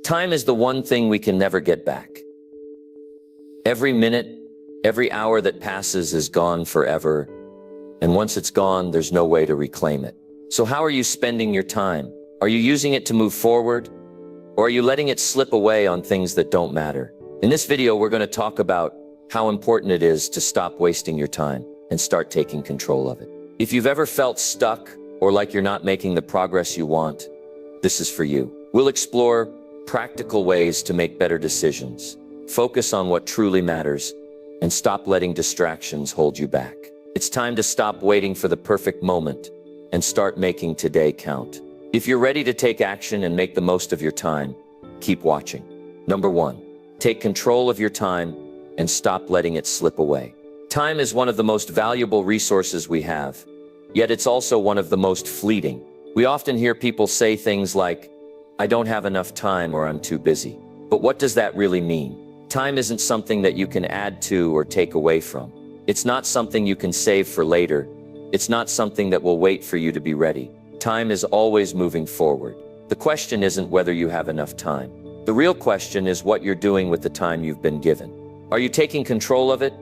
Time is the one thing we can never get back. Every minute, every hour that passes is gone forever, and once it's gone, there's no way to reclaim it. So how are you spending your time? Are you using it to move forward, or are you letting it slip away on things that don't matter? In this video, we're going to talk about how important it is to stop wasting your time and start taking control of it. If you've ever felt stuck or like you're not making the progress you want, this is for you. We'll explore practical ways to make better decisions, focus on what truly matters, and stop letting distractions hold you back. It's time to stop waiting for the perfect moment and start making today count. If you're ready to take action and make the most of your time, keep watching. Number 1, take control of your time and stop letting it slip away. Time is one of the most valuable resources we have, yet it's also one of the most fleeting. We often hear people say things like, "I don't have enough time," or "I'm too busy." But what does that really mean? Time isn't something that you can add to or take away from. It's not something you can save for later. It's not something that will wait for you to be ready. Time is always moving forward. The question isn't whether you have enough time. The real question is what you're doing with the time you've been given. Are you taking control of it,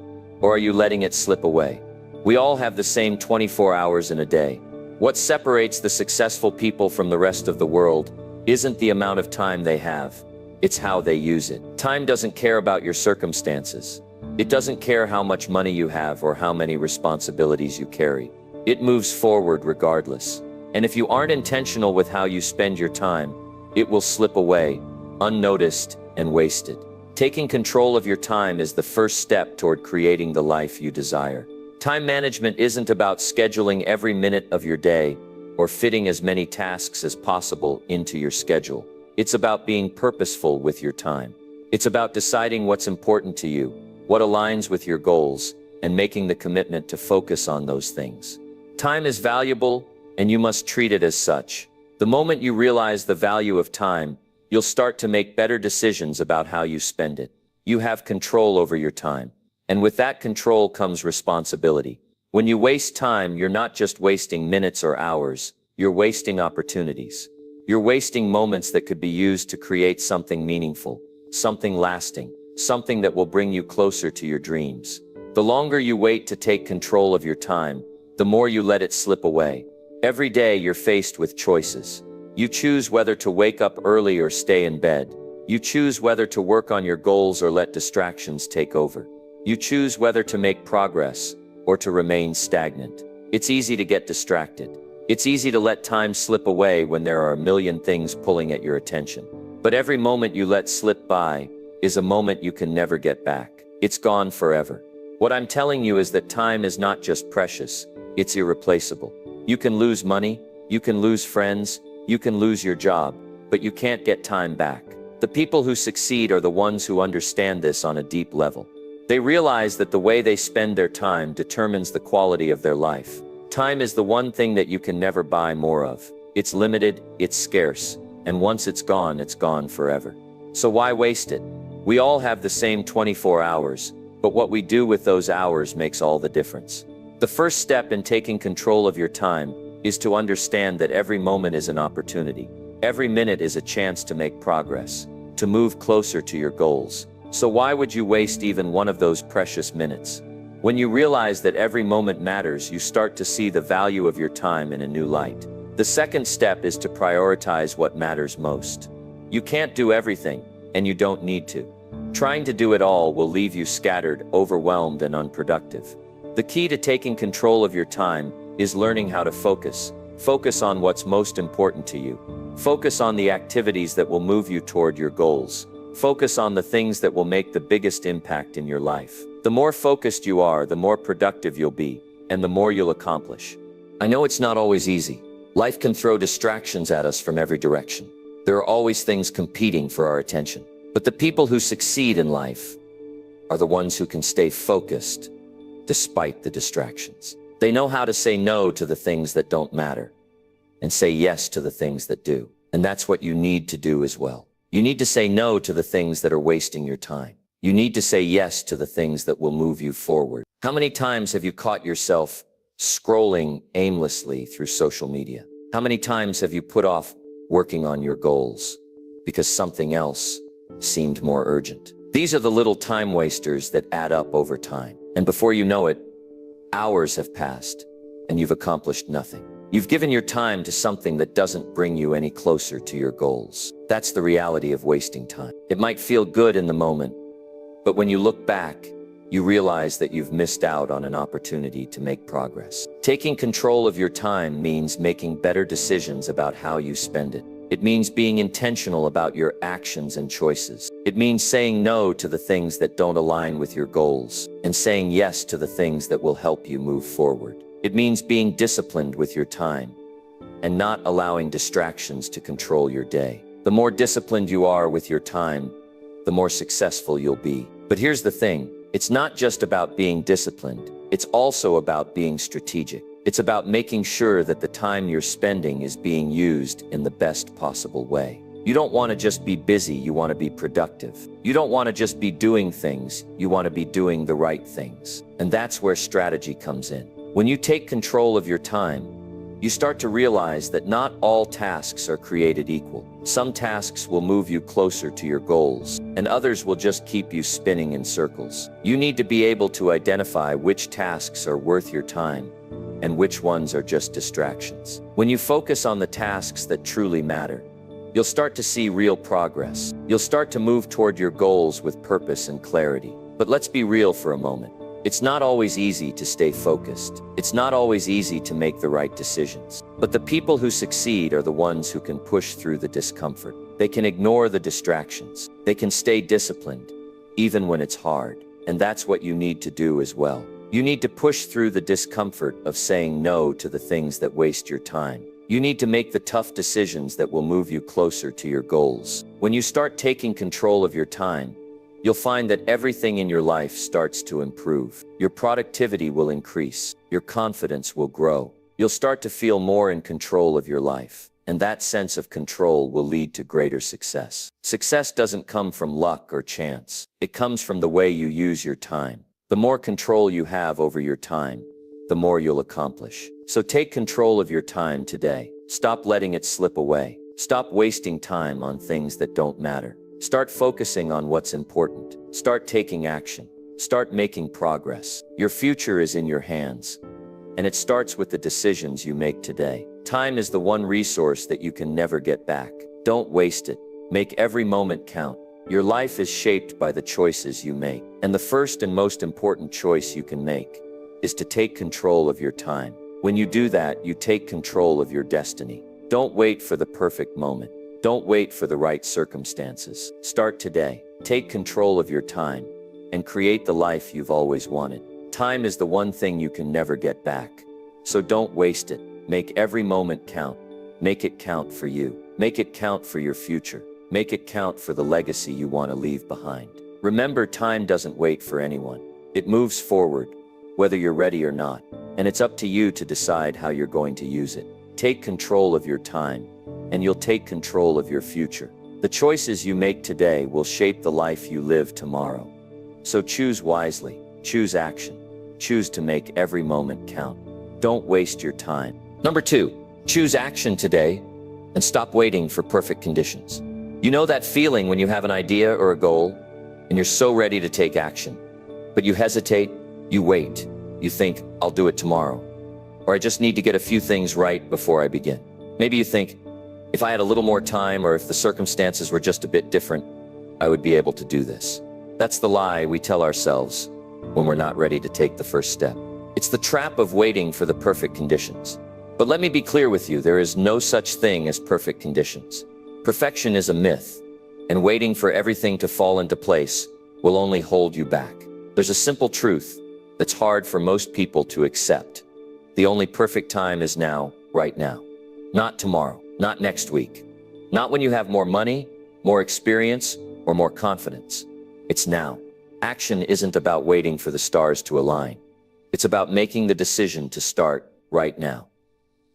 or are you letting it slip away? We all have the same 24 hours in a day. What separates the successful people from the rest of the world isn't the amount of time they have, it's how they use it. Time doesn't care about your circumstances. It doesn't care how much money you have or how many responsibilities you carry. It moves forward regardless. And if you aren't intentional with how you spend your time, it will slip away, unnoticed and wasted. Taking control of your time is the first step toward creating the life you desire. Time management isn't about scheduling every minute of your day or fitting as many tasks as possible into your schedule. It's about being purposeful with your time. It's about deciding what's important to you, what aligns with your goals, and making the commitment to focus on those things. Time is valuable, and you must treat it as such. The moment you realize the value of time, you'll start to make better decisions about how you spend it. You have control over your time, and with that control comes responsibility. When you waste time, you're not just wasting minutes or hours, you're wasting opportunities. You're wasting moments that could be used to create something meaningful, something lasting, something that will bring you closer to your dreams. The longer you wait to take control of your time, the more you let it slip away. Every day you're faced with choices. You choose whether to wake up early or stay in bed. You choose whether to work on your goals or let distractions take over. You choose whether to make progress or to remain stagnant. It's easy to get distracted. It's easy to let time slip away when there are a million things pulling at your attention. But every moment you let slip by is a moment you can never get back. It's gone forever. What I'm telling you is that time is not just precious, it's irreplaceable. You can lose money, you can lose friends, you can lose your job, but you can't get time back. The people who succeed are the ones who understand this on a deep level. They realize that the way they spend their time determines the quality of their life. Time is the one thing that you can never buy more of. It's limited, it's scarce, and once it's gone forever. So why waste it? We all have the same 24 hours, but what we do with those hours makes all the difference. The first step in taking control of your time is to understand that every moment is an opportunity. Every minute is a chance to make progress, to move closer to your goals. So why would you waste even one of those precious minutes? When you realize that every moment matters, you start to see the value of your time in a new light. The second step is to prioritize what matters most. You can't do everything, and you don't need to. Trying to do it all will leave you scattered, overwhelmed, and unproductive. The key to taking control of your time is learning how to focus. Focus on what's most important to you. Focus on the activities that will move you toward your goals. Focus on the things that will make the biggest impact in your life. The more focused you are, the more productive you'll be, and the more you'll accomplish. I know it's not always easy. Life can throw distractions at us from every direction. There are always things competing for our attention. But the people who succeed in life are the ones who can stay focused despite the distractions. They know how to say no to the things that don't matter and say yes to the things that do. And that's what you need to do as well. You need to say no to the things that are wasting your time. You need to say yes to the things that will move you forward. How many times have you caught yourself scrolling aimlessly through social media? How many times have you put off working on your goals, because something else seemed more urgent. These are the little time wasters that add up over time. And before you know it, hours have passed, and you've accomplished nothing. You've given your time to something that doesn't bring you any closer to your goals. That's the reality of wasting time. It might feel good in the moment, but when you look back, you realize that you've missed out on an opportunity to make progress. Taking control of your time means making better decisions about how you spend it. It means being intentional about your actions and choices. It means saying no to the things that don't align with your goals and saying yes to the things that will help you move forward. It means being disciplined with your time and not allowing distractions to control your day. The more disciplined you are with your time, the more successful you'll be. But here's the thing, it's not just about being disciplined, it's also about being strategic. It's about making sure that the time you're spending is being used in the best possible way. You don't want to just be busy, you want to be productive. You don't want to just be doing things, you want to be doing the right things. And that's where strategy comes in. When you take control of your time, you start to realize that not all tasks are created equal. Some tasks will move you closer to your goals, and others will just keep you spinning in circles. You need to be able to identify which tasks are worth your time and which ones are just distractions. When you focus on the tasks that truly matter, you'll start to see real progress. You'll start to move toward your goals with purpose and clarity. But let's be real for a moment. It's not always easy to stay focused. It's not always easy to make the right decisions. But the people who succeed are the ones who can push through the discomfort. They can ignore the distractions. They can stay disciplined, even when it's hard. And that's what you need to do as well. You need to push through the discomfort of saying no to the things that waste your time. You need to make the tough decisions that will move you closer to your goals. When you start taking control of your time, you'll find that everything in your life starts to improve. Your productivity will increase. Your confidence will grow. You'll start to feel more in control of your life. And that sense of control will lead to greater success. Success doesn't come from luck or chance. It comes from the way you use your time. The more control you have over your time, the more you'll accomplish. So take control of your time today. Stop letting it slip away. Stop wasting time on things that don't matter. Start focusing on what's important. Start taking action. Start making progress. Your future is in your hands, and it starts with the decisions you make today. Time is the one resource that you can never get back. Don't waste it. Make every moment count. Your life is shaped by the choices you make, and the first and most important choice you can make is to take control of your time. When you do that, you take control of your destiny. Don't wait for the perfect moment. Don't wait for the right circumstances. Start today. Take control of your time and create the life you've always wanted. Time is the one thing you can never get back. So don't waste it. Make every moment count. Make it count for you. Make it count for your future. Make it count for the legacy you want to leave behind. Remember, time doesn't wait for anyone. It moves forward, whether you're ready or not. And it's up to you to decide how you're going to use it. Take control of your time, and you'll take control of your future. The choices you make today will shape the life you live tomorrow. So choose wisely. Choose action. Choose to make every moment count. Don't waste your time. Number 2, choose action today and stop waiting for perfect conditions. You know that feeling when you have an idea or a goal and you're so ready to take action, but you hesitate, you wait, you think, I'll do it tomorrow, or I just need to get a few things right before I begin. Maybe you think, if I had a little more time or if the circumstances were just a bit different, I would be able to do this. That's the lie we tell ourselves when we're not ready to take the first step. It's the trap of waiting for the perfect conditions. But let me be clear with you, there is no such thing as perfect conditions. Perfection is a myth, and waiting for everything to fall into place will only hold you back. There's a simple truth that's hard for most people to accept. The only perfect time is now, right now. Not tomorrow, not next week, not when you have more money, more experience, or more confidence. It's now. Action isn't about waiting for the stars to align. It's about making the decision to start right now.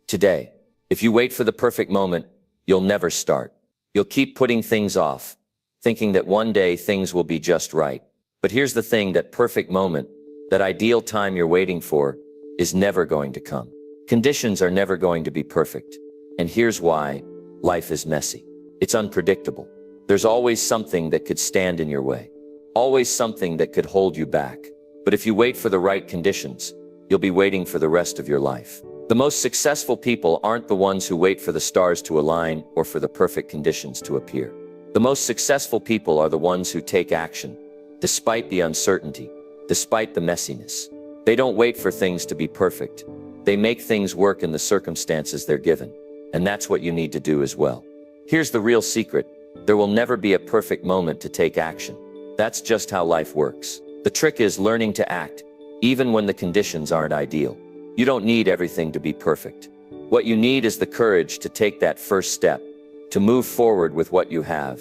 Today, if you wait for the perfect moment, you'll never start. You'll keep putting things off, thinking that one day things will be just right. But here's the thing, that perfect moment, that ideal time you're waiting for, is never going to come. Conditions are never going to be perfect. And here's why. Life is messy. It's unpredictable. There's always something that could stand in your way. Always something that could hold you back. But if you wait for the right conditions, you'll be waiting for the rest of your life. The most successful people aren't the ones who wait for the stars to align or for the perfect conditions to appear. The most successful people are the ones who take action, despite the uncertainty, despite the messiness. They don't wait for things to be perfect. They make things work in the circumstances they're given. And that's what you need to do as well. Here's the real secret. There will never be a perfect moment to take action. That's just how life works. The trick is learning to act, even when the conditions aren't ideal. You don't need everything to be perfect. What you need is the courage to take that first step, to move forward with what you have,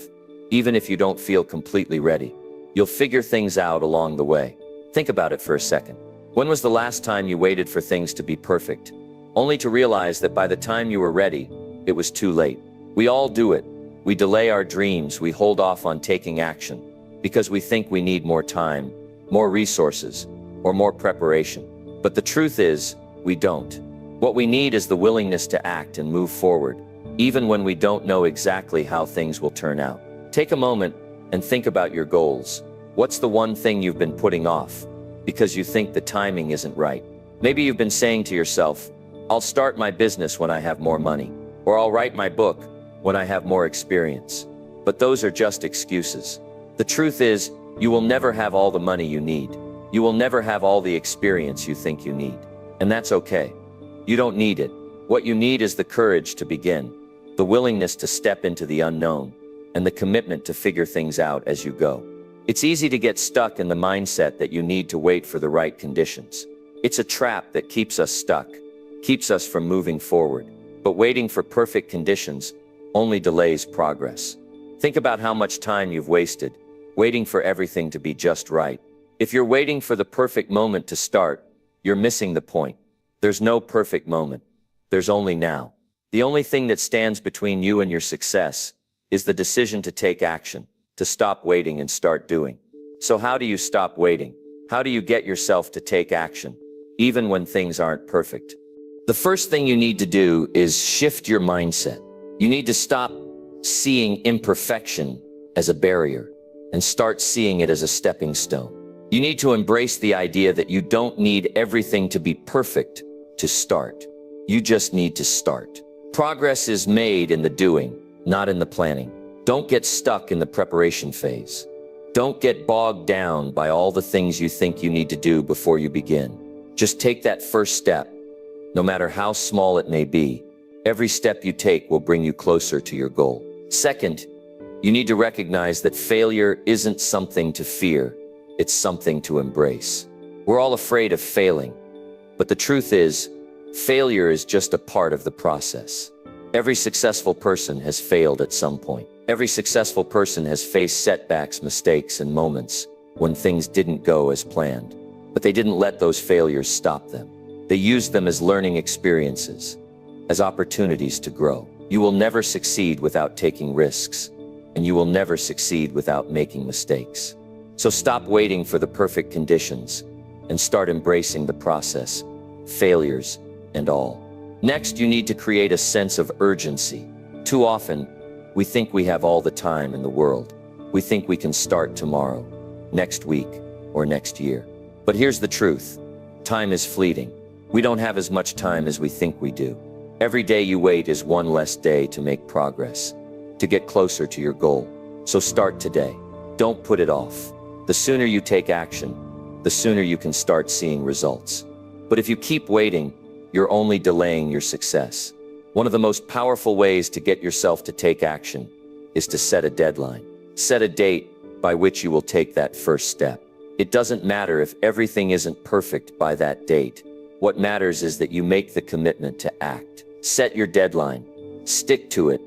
even if you don't feel completely ready. You'll figure things out along the way. Think about it for a second. When was the last time you waited for things to be perfect, only to realize that by the time you were ready, it was too late? We all do it. We delay our dreams, we hold off on taking action, because we think we need more time, more resources, or more preparation. But the truth is, we don't. What we need is the willingness to act and move forward, even when we don't know exactly how things will turn out. Take a moment and think about your goals. What's the one thing you've been putting off because you think the timing isn't right? Maybe you've been saying to yourself, I'll start my business when I have more money, or I'll write my book when I have more experience. But those are just excuses. The truth is, you will never have all the money you need. You will never have all the experience you think you need. And that's okay. You don't need it. What you need is the courage to begin, the willingness to step into the unknown, and the commitment to figure things out as you go. It's easy to get stuck in the mindset that you need to wait for the right conditions. It's a trap that keeps us stuck, keeps us from moving forward. But waiting for perfect conditions only delays progress. Think about how much time you've wasted, waiting for everything to be just right. If you're waiting for the perfect moment to start, you're missing the point. There's no perfect moment. There's only now. The only thing that stands between you and your success is the decision to take action, to stop waiting and start doing. So how do you stop waiting? How do you get yourself to take action, even when things aren't perfect? The first thing you need to do is shift your mindset. You need to stop seeing imperfection as a barrier and start seeing it as a stepping stone. You need to embrace the idea that you don't need everything to be perfect to start. You just need to start. Progress is made in the doing, not in the planning. Don't get stuck in the preparation phase. Don't get bogged down by all the things you think you need to do before you begin. Just take that first step, no matter how small it may be. Every step you take will bring you closer to your goal. Second, you need to recognize that failure isn't something to fear. It's something to embrace. We're all afraid of failing, but the truth is, failure is just a part of the process. Every successful person has failed at some point. Every successful person has faced setbacks, mistakes, and moments when things didn't go as planned. But they didn't let those failures stop them. They used them as learning experiences, as opportunities to grow. You will never succeed without taking risks, and you will never succeed without making mistakes. So stop waiting for the perfect conditions and start embracing the process, failures and all. Next, you need to create a sense of urgency. Too often, we think we have all the time in the world. We think we can start tomorrow, next week, or next year. But here's the truth. Time is fleeting. We don't have as much time as we think we do. Every day you wait is one less day to make progress, to get closer to your goal. So start today. Don't put it off. The sooner you take action, the sooner you can start seeing results. But if you keep waiting, you're only delaying your success. One of the most powerful ways to get yourself to take action is to set a deadline. Set a date by which you will take that first step. It doesn't matter if everything isn't perfect by that date. What matters is that you make the commitment to act. Set your deadline, stick to it,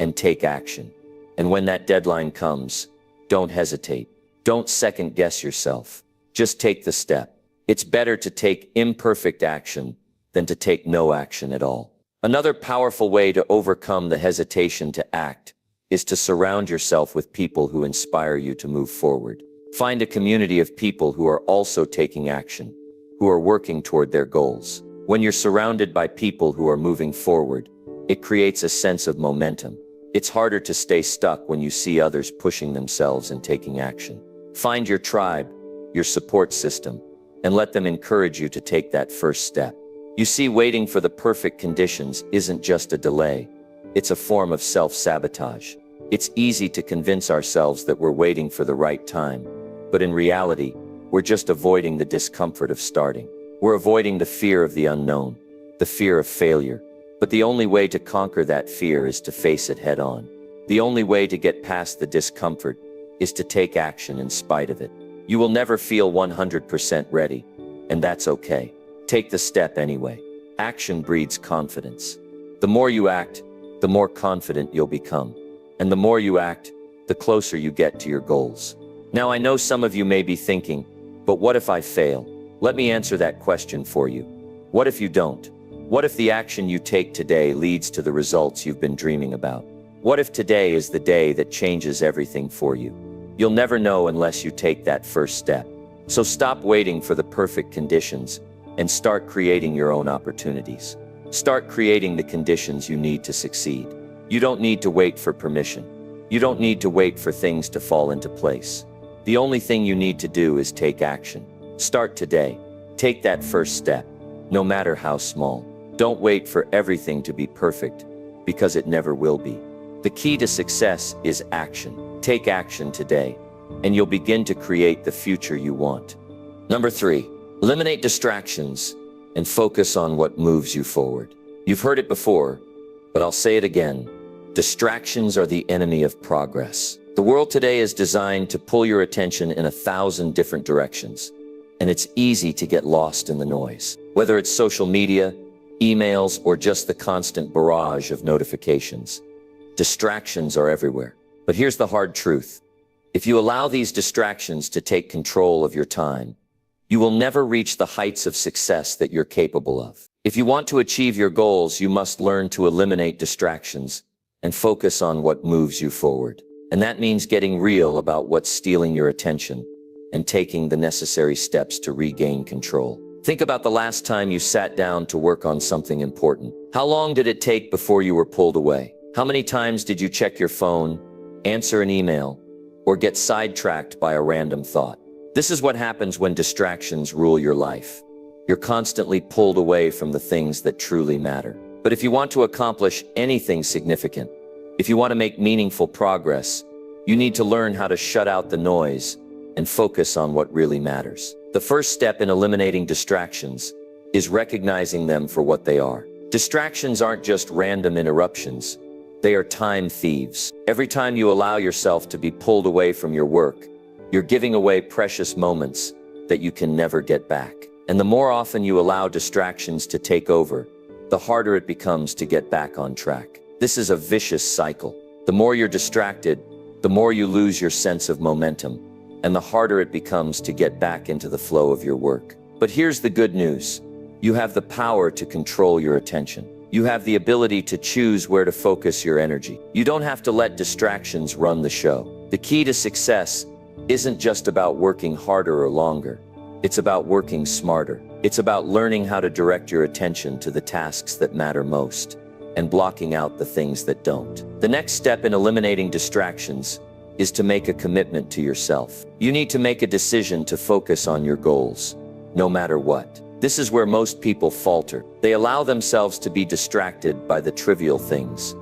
and take action. And when that deadline comes, don't hesitate. Don't second guess yourself. Just take the step. It's better to take imperfect action than to take no action at all. Another powerful way to overcome the hesitation to act is to surround yourself with people who inspire you to move forward. Find a community of people who are also taking action, who are working toward their goals. When you're surrounded by people who are moving forward, It creates a sense of momentum. It's harder to stay stuck when you see others pushing themselves and taking action. Find your tribe, your support system, and let them encourage you to take that first step. You see, waiting for the perfect conditions isn't just a delay. It's a form of self-sabotage. It's easy to convince ourselves that we're waiting for the right time, but in reality, we're just avoiding the discomfort of starting. We're avoiding the fear of the unknown, the fear of failure. But the only way to conquer that fear is to face it head on. The only way to get past the discomfort is to take action in spite of it. You will never feel 100% ready, and that's okay. Take the step anyway. Action breeds confidence. The more you act, the more confident you'll become. And the more you act, the closer you get to your goals. Now, I know some of you may be thinking, but what if I fail? Let me answer that question for you. What if you don't? What if the action you take today leads to the results you've been dreaming about? What if today is the day that changes everything for you? You'll never know unless you take that first step. So stop waiting for the perfect conditions and start creating your own opportunities. Start creating the conditions you need to succeed. You don't need to wait for permission. You don't need to wait for things to fall into place. The only thing you need to do is take action. Start today. Take that first step, no matter how small. Don't wait for everything to be perfect, because it never will be. The key to success is action. Take action today, and you'll begin to create the future you want. Number 3, eliminate distractions and focus on what moves you forward. You've heard it before, but I'll say it again. Distractions are the enemy of progress. The world today is designed to pull your attention in 1,000 different directions, and it's easy to get lost in the noise. Whether it's social media, emails, or just the constant barrage of notifications, distractions are everywhere. But here's the hard truth. If you allow these distractions to take control of your time, you will never reach the heights of success that you're capable of. If you want to achieve your goals, you must learn to eliminate distractions and focus on what moves you forward. And that means getting real about what's stealing your attention and taking the necessary steps to regain control. Think about the last time you sat down to work on something important. How long did it take before you were pulled away? How many times did you check your phone, answer an email, or get sidetracked by a random thought? This is what happens when distractions rule your life. You're constantly pulled away from the things that truly matter. But if you want to accomplish anything significant, if you want to make meaningful progress, you need to learn how to shut out the noise and focus on what really matters. The first step in eliminating distractions is recognizing them for what they are. Distractions aren't just random interruptions. They are time thieves. Every time you allow yourself to be pulled away from your work, you're giving away precious moments that you can never get back. And the more often you allow distractions to take over, the harder it becomes to get back on track. This is a vicious cycle. The more you're distracted, the more you lose your sense of momentum, and the harder it becomes to get back into the flow of your work. But here's the good news. You have the power to control your attention. You have the ability to choose where to focus your energy. You don't have to let distractions run the show. The key to success isn't just about working harder or longer. It's about working smarter. It's about learning how to direct your attention to the tasks that matter most and blocking out the things that don't. The next step in eliminating distractions is to make a commitment to yourself. You need to make a decision to focus on your goals, no matter what. This is where most people falter. They allow themselves to be distracted by the trivial things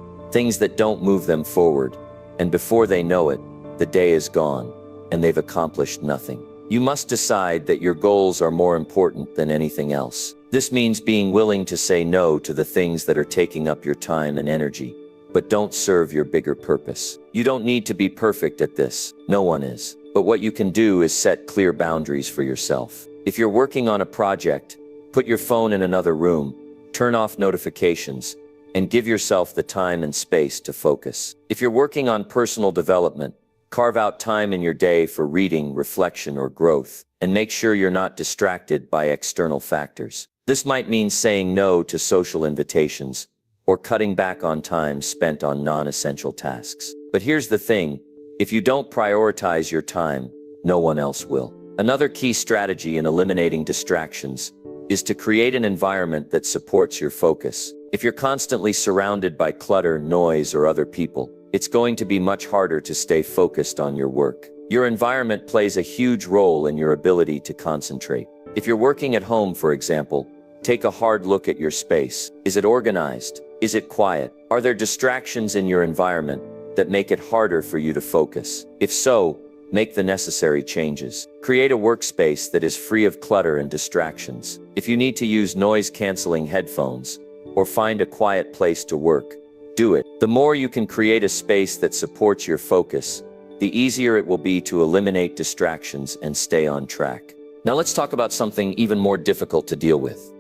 that don't move them forward, and before they know it, the day is gone, and they've accomplished nothing. You must decide that your goals are more important than anything else. This means being willing to say no to the things that are taking up your time and energy, but don't serve your bigger purpose. You don't need to be perfect at this. No one is. But what you can do is set clear boundaries for yourself. If you're working on a project, put your phone in another room, turn off notifications, and give yourself the time and space to focus. If you're working on personal development, carve out time in your day for reading, reflection, or growth, and make sure you're not distracted by external factors. This might mean saying no to social invitations or cutting back on time spent on non-essential tasks. But here's the thing, if you don't prioritize your time, no one else will. Another key strategy in eliminating distractions is to create an environment that supports your focus. If you're constantly surrounded by clutter, noise, or other people, it's going to be much harder to stay focused on your work. Your environment plays a huge role in your ability to concentrate. If you're working at home, for example, take a hard look at your space. Is it organized? Is it quiet? Are there distractions in your environment that make it harder for you to focus? If so, make the necessary changes. Create a workspace that is free of clutter and distractions. If you need to use noise-canceling headphones or find a quiet place to work, do it. The more you can create a space that supports your focus, the easier it will be to eliminate distractions and stay on track. Now let's talk about something even more difficult to deal with: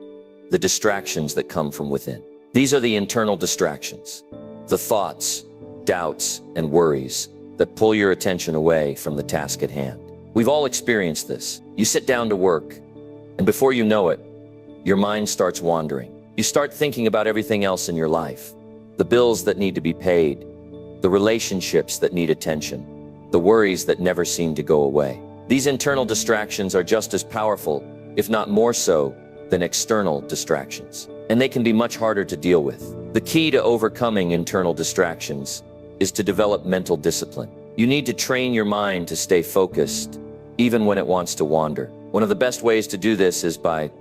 the distractions that come from within. These are the internal distractions, the thoughts, doubts, and worries that pull your attention away from the task at hand. We've all experienced this. You sit down to work, and before you know it, your mind starts wandering. You start thinking about everything else in your life: the bills that need to be paid, the relationships that need attention, the worries that never seem to go away. These internal distractions are just as powerful, if not more so, than external distractions, and they can be much harder to deal with. The key to overcoming internal distractions is to develop mental discipline. You need to train your mind to stay focused, even when it wants to wander. One of the best ways to do this is by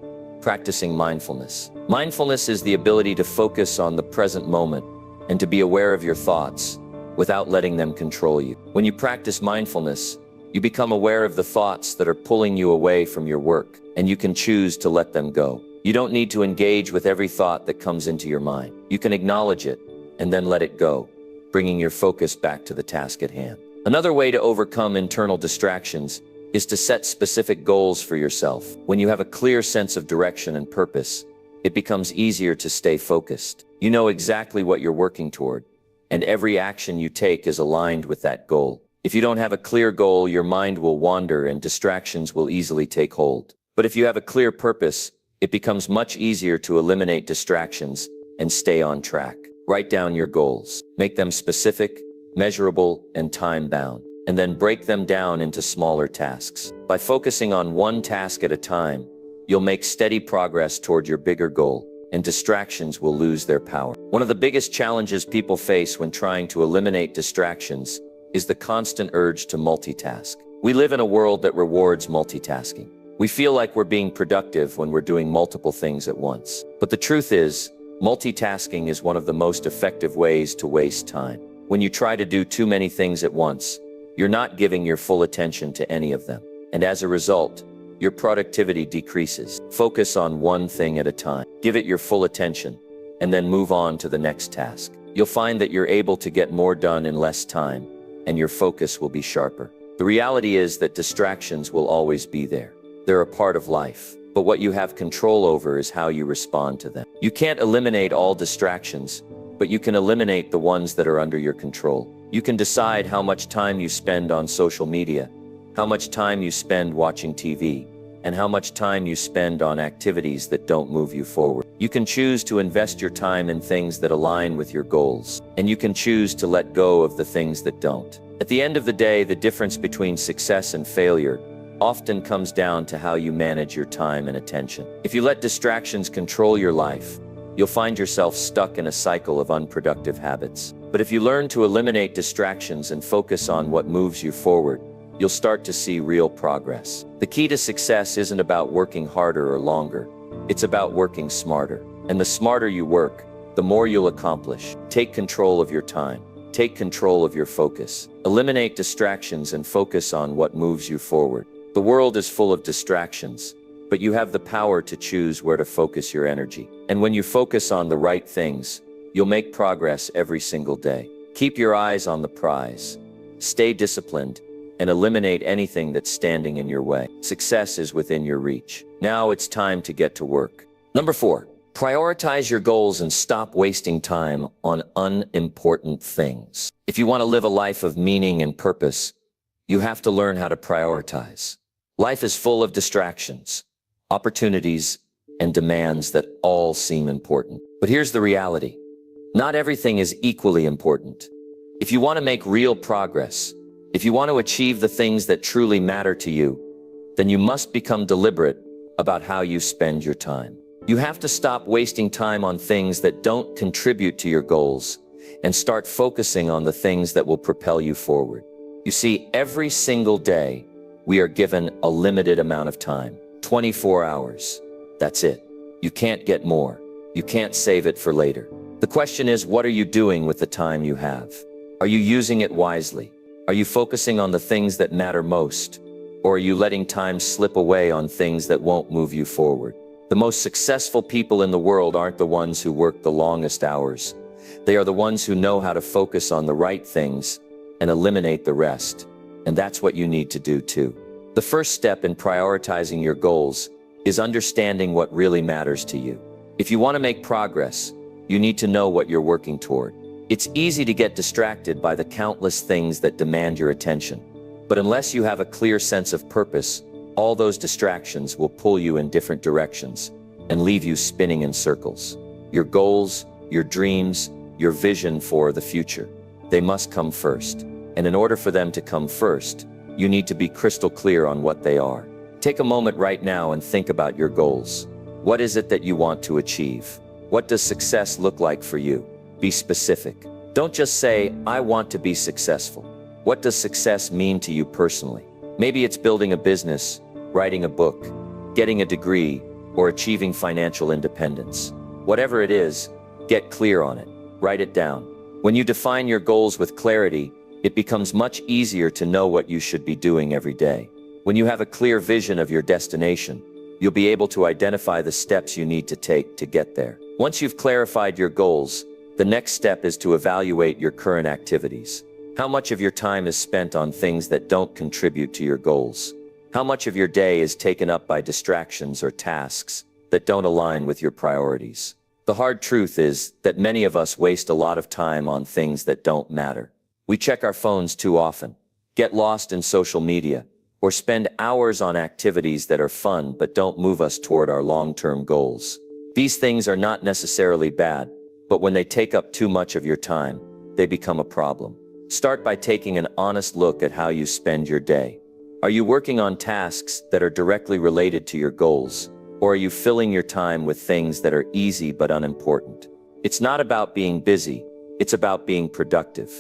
practicing mindfulness. Mindfulness is the ability to focus on the present moment and to be aware of your thoughts without letting them control you. When you practice mindfulness, you become aware of the thoughts that are pulling you away from your work, and you can choose to let them go. You don't need to engage with every thought that comes into your mind. You can acknowledge it and then let it go, bringing your focus back to the task at hand. Another way to overcome internal distractions is to set specific goals for yourself. When you have a clear sense of direction and purpose, it becomes easier to stay focused. You know exactly what you're working toward, and every action you take is aligned with that goal. If you don't have a clear goal, your mind will wander and distractions will easily take hold. But if you have a clear purpose, it becomes much easier to eliminate distractions and stay on track. Write down your goals. Make them specific, measurable, and time-bound, and then break them down into smaller tasks. By focusing on one task at a time, you'll make steady progress toward your bigger goal, and distractions will lose their power. One of the biggest challenges people face when trying to eliminate distractions is the constant urge to multitask. We live in a world that rewards multitasking. We feel like we're being productive when we're doing multiple things at once. But the truth is, multitasking is one of the most effective ways to waste time. When you try to do too many things at once, you're not giving your full attention to any of them. And as a result, your productivity decreases. Focus on one thing at a time. Give it your full attention, and then move on to the next task. You'll find that you're able to get more done in less time, and your focus will be sharper. The reality is that distractions will always be there. They're a part of life, but what you have control over is how you respond to them. You can't eliminate all distractions, but you can eliminate the ones that are under your control. You can decide how much time you spend on social media, how much time you spend watching TV, and how much time you spend on activities that don't move you forward. You can choose to invest your time in things that align with your goals, and you can choose to let go of the things that don't. At the end of the day, the difference between success and failure often comes down to how you manage your time and attention. If you let distractions control your life, you'll find yourself stuck in a cycle of unproductive habits. But if you learn to eliminate distractions and focus on what moves you forward, you'll start to see real progress. The key to success isn't about working harder or longer. It's about working smarter. And the smarter you work, the more you'll accomplish. Take control of your time. Take control of your focus. Eliminate distractions and focus on what moves you forward. The world is full of distractions, but you have the power to choose where to focus your energy. And when you focus on the right things, you'll make progress every single day. Keep your eyes on the prize. Stay disciplined and eliminate anything that's standing in your way. Success is within your reach. Now it's time to get to work. Number 4, prioritize your goals and stop wasting time on unimportant things. If you want to live a life of meaning and purpose, you have to learn how to prioritize. Life is full of distractions, opportunities, and demands that all seem important. But here's the reality. Not everything is equally important. If you want to make real progress, if you want to achieve the things that truly matter to you, then you must become deliberate about how you spend your time. You have to stop wasting time on things that don't contribute to your goals and start focusing on the things that will propel you forward. You see, every single day, we are given a limited amount of time, 24 hours. That's it. You can't get more. You can't save it for later. The question is, what are you doing with the time you have? Are you using it wisely? Are you focusing on the things that matter most? Or are you letting time slip away on things that won't move you forward? The most successful people in the world aren't the ones who work the longest hours. They are the ones who know how to focus on the right things and eliminate the rest. And that's what you need to do too. The first step in prioritizing your goals is understanding what really matters to you. If you want to make progress, you need to know what you're working toward. It's easy to get distracted by the countless things that demand your attention. But unless you have a clear sense of purpose, all those distractions will pull you in different directions and leave you spinning in circles. Your goals, your dreams, your vision for the future, they must come first. And in order for them to come first, you need to be crystal clear on what they are. Take a moment right now and think about your goals. What is it that you want to achieve? What does success look like for you? Be specific. Don't just say, I want to be successful. What does success mean to you personally? Maybe it's building a business, writing a book, getting a degree, or achieving financial independence. Whatever it is, get clear on it. Write it down. When you define your goals with clarity, it becomes much easier to know what you should be doing every day. When you have a clear vision of your destination, you'll be able to identify the steps you need to take to get there. Once you've clarified your goals, the next step is to evaluate your current activities. How much of your time is spent on things that don't contribute to your goals? How much of your day is taken up by distractions or tasks that don't align with your priorities? The hard truth is that many of us waste a lot of time on things that don't matter. We check our phones too often, get lost in social media, or spend hours on activities that are fun but don't move us toward our long-term goals. These things are not necessarily bad, but when they take up too much of your time, they become a problem. Start by taking an honest look at how you spend your day. Are you working on tasks that are directly related to your goals? Or are you filling your time with things that are easy but unimportant? It's not about being busy, it's about being productive.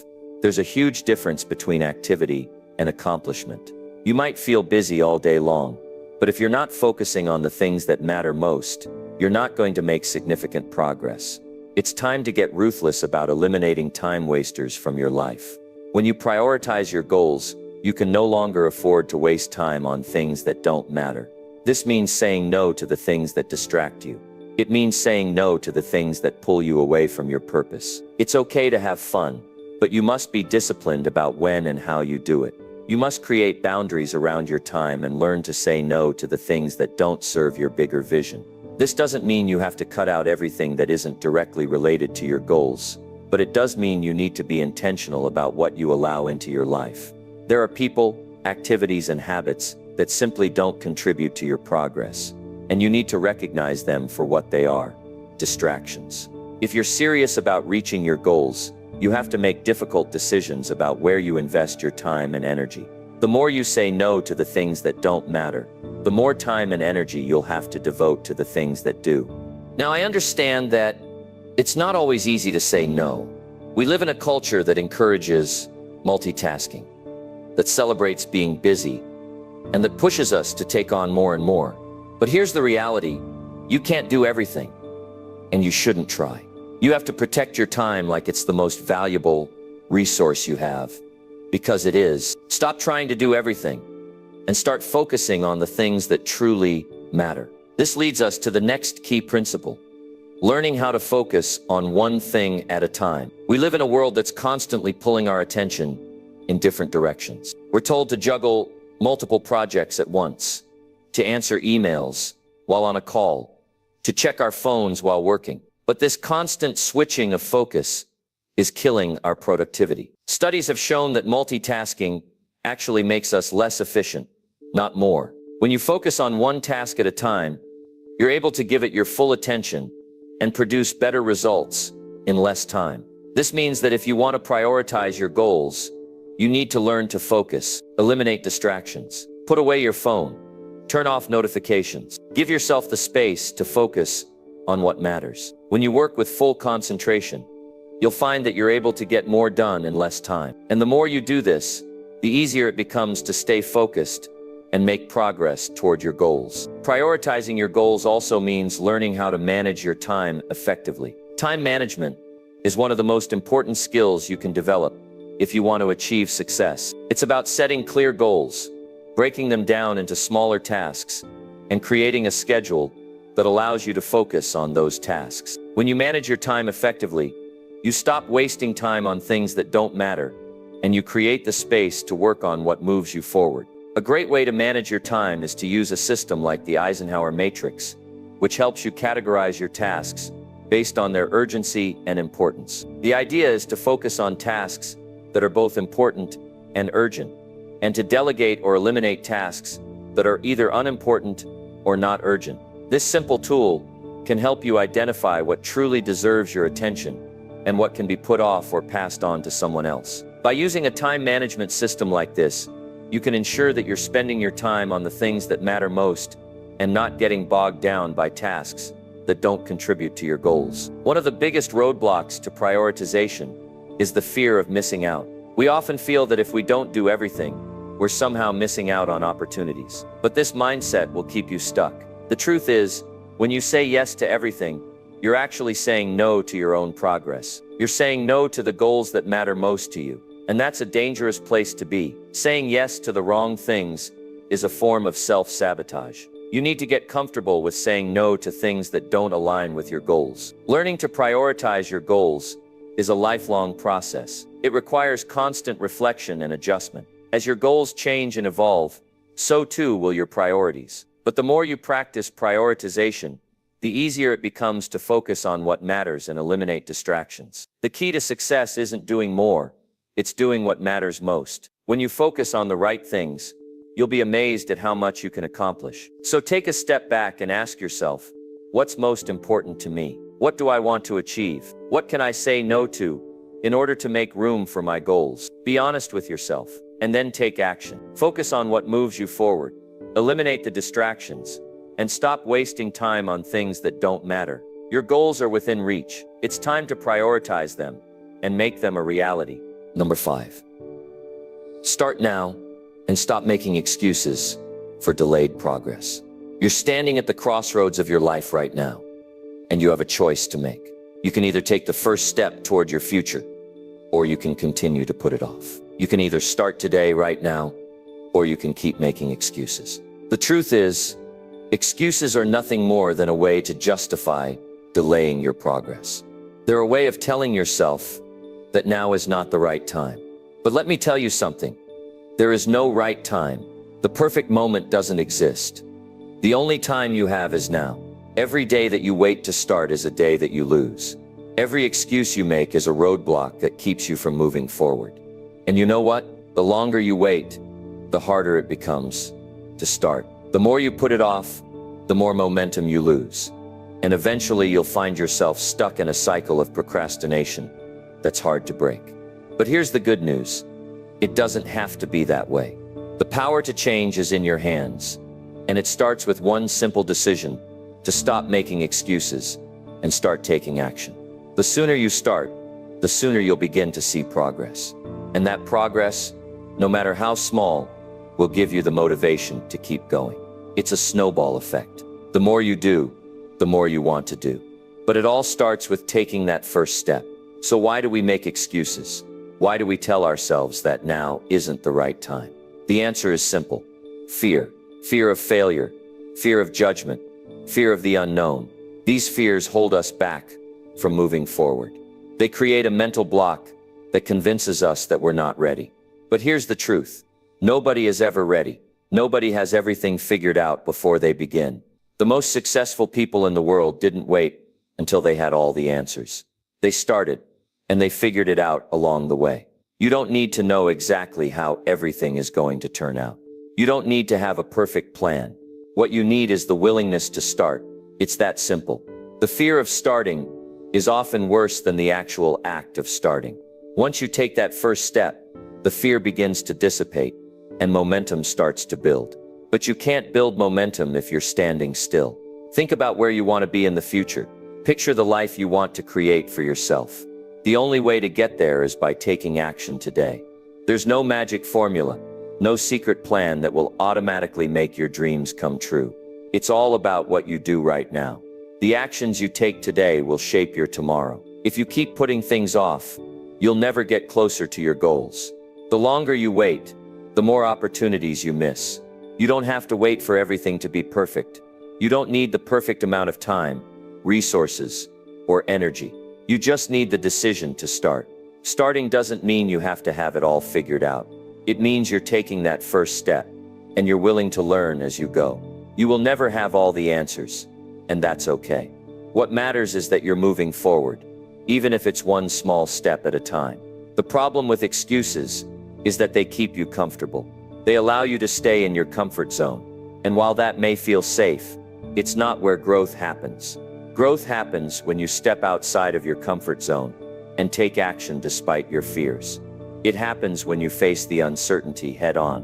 There's a huge difference between activity and accomplishment. You might feel busy all day long, but if you're not focusing on the things that matter most, you're not going to make significant progress. It's time to get ruthless about eliminating time wasters from your life. When you prioritize your goals, you can no longer afford to waste time on things that don't matter. This means saying no to the things that distract you. It means saying no to the things that pull you away from your purpose. It's okay to have fun, but you must be disciplined about when and how you do it. You must create boundaries around your time and learn to say no to the things that don't serve your bigger vision. This doesn't mean you have to cut out everything that isn't directly related to your goals, but it does mean you need to be intentional about what you allow into your life. There are people, activities, and habits that simply don't contribute to your progress, and you need to recognize them for what they are: distractions. If you're serious about reaching your goals, you have to make difficult decisions about where you invest your time and energy. The more you say no to the things that don't matter, the more time and energy you'll have to devote to the things that do. Now, I understand that it's not always easy to say no. We live in a culture that encourages multitasking, that celebrates being busy, and that pushes us to take on more and more. But here's the reality: you can't do everything, and you shouldn't try. You have to protect your time like it's the most valuable resource you have, because it is. Stop trying to do everything and start focusing on the things that truly matter. This leads us to the next key principle: learning how to focus on one thing at a time. We live in a world that's constantly pulling our attention in different directions. We're told to juggle multiple projects at once, to answer emails while on a call, to check our phones while working. But this constant switching of focus is killing our productivity. Studies have shown that multitasking actually makes us less efficient, not more. When you focus on one task at a time, you're able to give it your full attention and produce better results in less time. This means that if you want to prioritize your goals, you need to learn to focus, eliminate distractions, put away your phone, turn off notifications. Give yourself the space to focus on what matters. When you work with full concentration, you'll find that you're able to get more done in less time. And the more you do this, the easier it becomes to stay focused and make progress toward your goals. Prioritizing your goals also means learning how to manage your time effectively. Time management is one of the most important skills you can develop if you want to achieve success. It's about setting clear goals, breaking them down into smaller tasks, and creating a schedule that allows you to focus on those tasks. When you manage your time effectively, you stop wasting time on things that don't matter, and you create the space to work on what moves you forward. A great way to manage your time is to use a system like the Eisenhower matrix, which helps you categorize your tasks based on their urgency and importance. The idea is to focus on tasks that are both important and urgent, and to delegate or eliminate tasks that are either unimportant or not urgent. This simple tool can help you identify what truly deserves your attention and what can be put off or passed on to someone else. By using a time management system like this, you can ensure that you're spending your time on the things that matter most and not getting bogged down by tasks that don't contribute to your goals. One of the biggest roadblocks to prioritization is the fear of missing out. We often feel that if we don't do everything, we're somehow missing out on opportunities. But this mindset will keep you stuck. The truth is, when you say yes to everything, you're actually saying no to your own progress. You're saying no to the goals that matter most to you. And that's a dangerous place to be. Saying yes to the wrong things is a form of self-sabotage. You need to get comfortable with saying no to things that don't align with your goals. Learning to prioritize your goals is a lifelong process. It requires constant reflection and adjustment. As your goals change and evolve, so too will your priorities. But the more you practice prioritization, the easier it becomes to focus on what matters and eliminate distractions. The key to success isn't doing more, it's doing what matters most. When you focus on the right things, you'll be amazed at how much you can accomplish. So take a step back and ask yourself, what's most important to me? What do I want to achieve? What can I say no to in order to make room for my goals? Be honest with yourself, and then take action. Focus on what moves you forward. Eliminate the distractions, and stop wasting time on things that don't matter. Your goals are within reach. It's time to prioritize them and make them a reality. Number 5. Start now and stop making excuses for delayed progress. You're standing at the crossroads of your life right now, and you have a choice to make. You can either take the first step toward your future, or you can continue to put it off. You can either start today, right now, or you can keep making excuses. The truth is, excuses are nothing more than a way to justify delaying your progress. They're a way of telling yourself that now is not the right time. But let me tell you something. There is no right time. The perfect moment doesn't exist. The only time you have is now. Every day that you wait to start is a day that you lose. Every excuse you make is a roadblock that keeps you from moving forward. And you know what? The longer you wait, the harder it becomes to start. The more you put it off, the more momentum you lose. And eventually you'll find yourself stuck in a cycle of procrastination that's hard to break. But here's the good news. It doesn't have to be that way. The power to change is in your hands, and it starts with one simple decision: to stop making excuses and start taking action. The sooner you start, the sooner you'll begin to see progress. And that progress, no matter how small, will give you the motivation to keep going. It's a snowball effect. The more you do, the more you want to do. But it all starts with taking that first step. So why do we make excuses? Why do we tell ourselves that now isn't the right time? The answer is simple. Fear. Fear of failure. Fear of judgment. Fear of the unknown. These fears hold us back from moving forward. They create a mental block that convinces us that we're not ready. But here's the truth. Nobody is ever ready. Nobody has everything figured out before they begin. The most successful people in the world didn't wait until they had all the answers. They started, and they figured it out along the way. You don't need to know exactly how everything is going to turn out. You don't need to have a perfect plan. What you need is the willingness to start. It's that simple. The fear of starting is often worse than the actual act of starting. Once you take that first step, the fear begins to dissipate, and momentum starts to build. But you can't build momentum if you're standing still. Think about where you want to be in the future. Picture the life you want to create for yourself. The only way to get there is by taking action today. There's no magic formula, no secret plan that will automatically make your dreams come true. It's all about what you do right now. The actions you take today will shape your tomorrow. If you keep putting things off, you'll never get closer to your goals. The longer you wait, the more opportunities you miss. You don't have to wait for everything to be perfect. You don't need the perfect amount of time, resources, or energy. You just need the decision to start. Starting doesn't mean you have to have it all figured out. It means you're taking that first step, and you're willing to learn as you go. You will never have all the answers, and that's okay. What matters is that you're moving forward, even if it's one small step at a time. The problem with excuses is that they keep you comfortable. They allow you to stay in your comfort zone. And while that may feel safe, it's not where growth happens. Growth happens when you step outside of your comfort zone and take action despite your fears. It happens when you face the uncertainty head on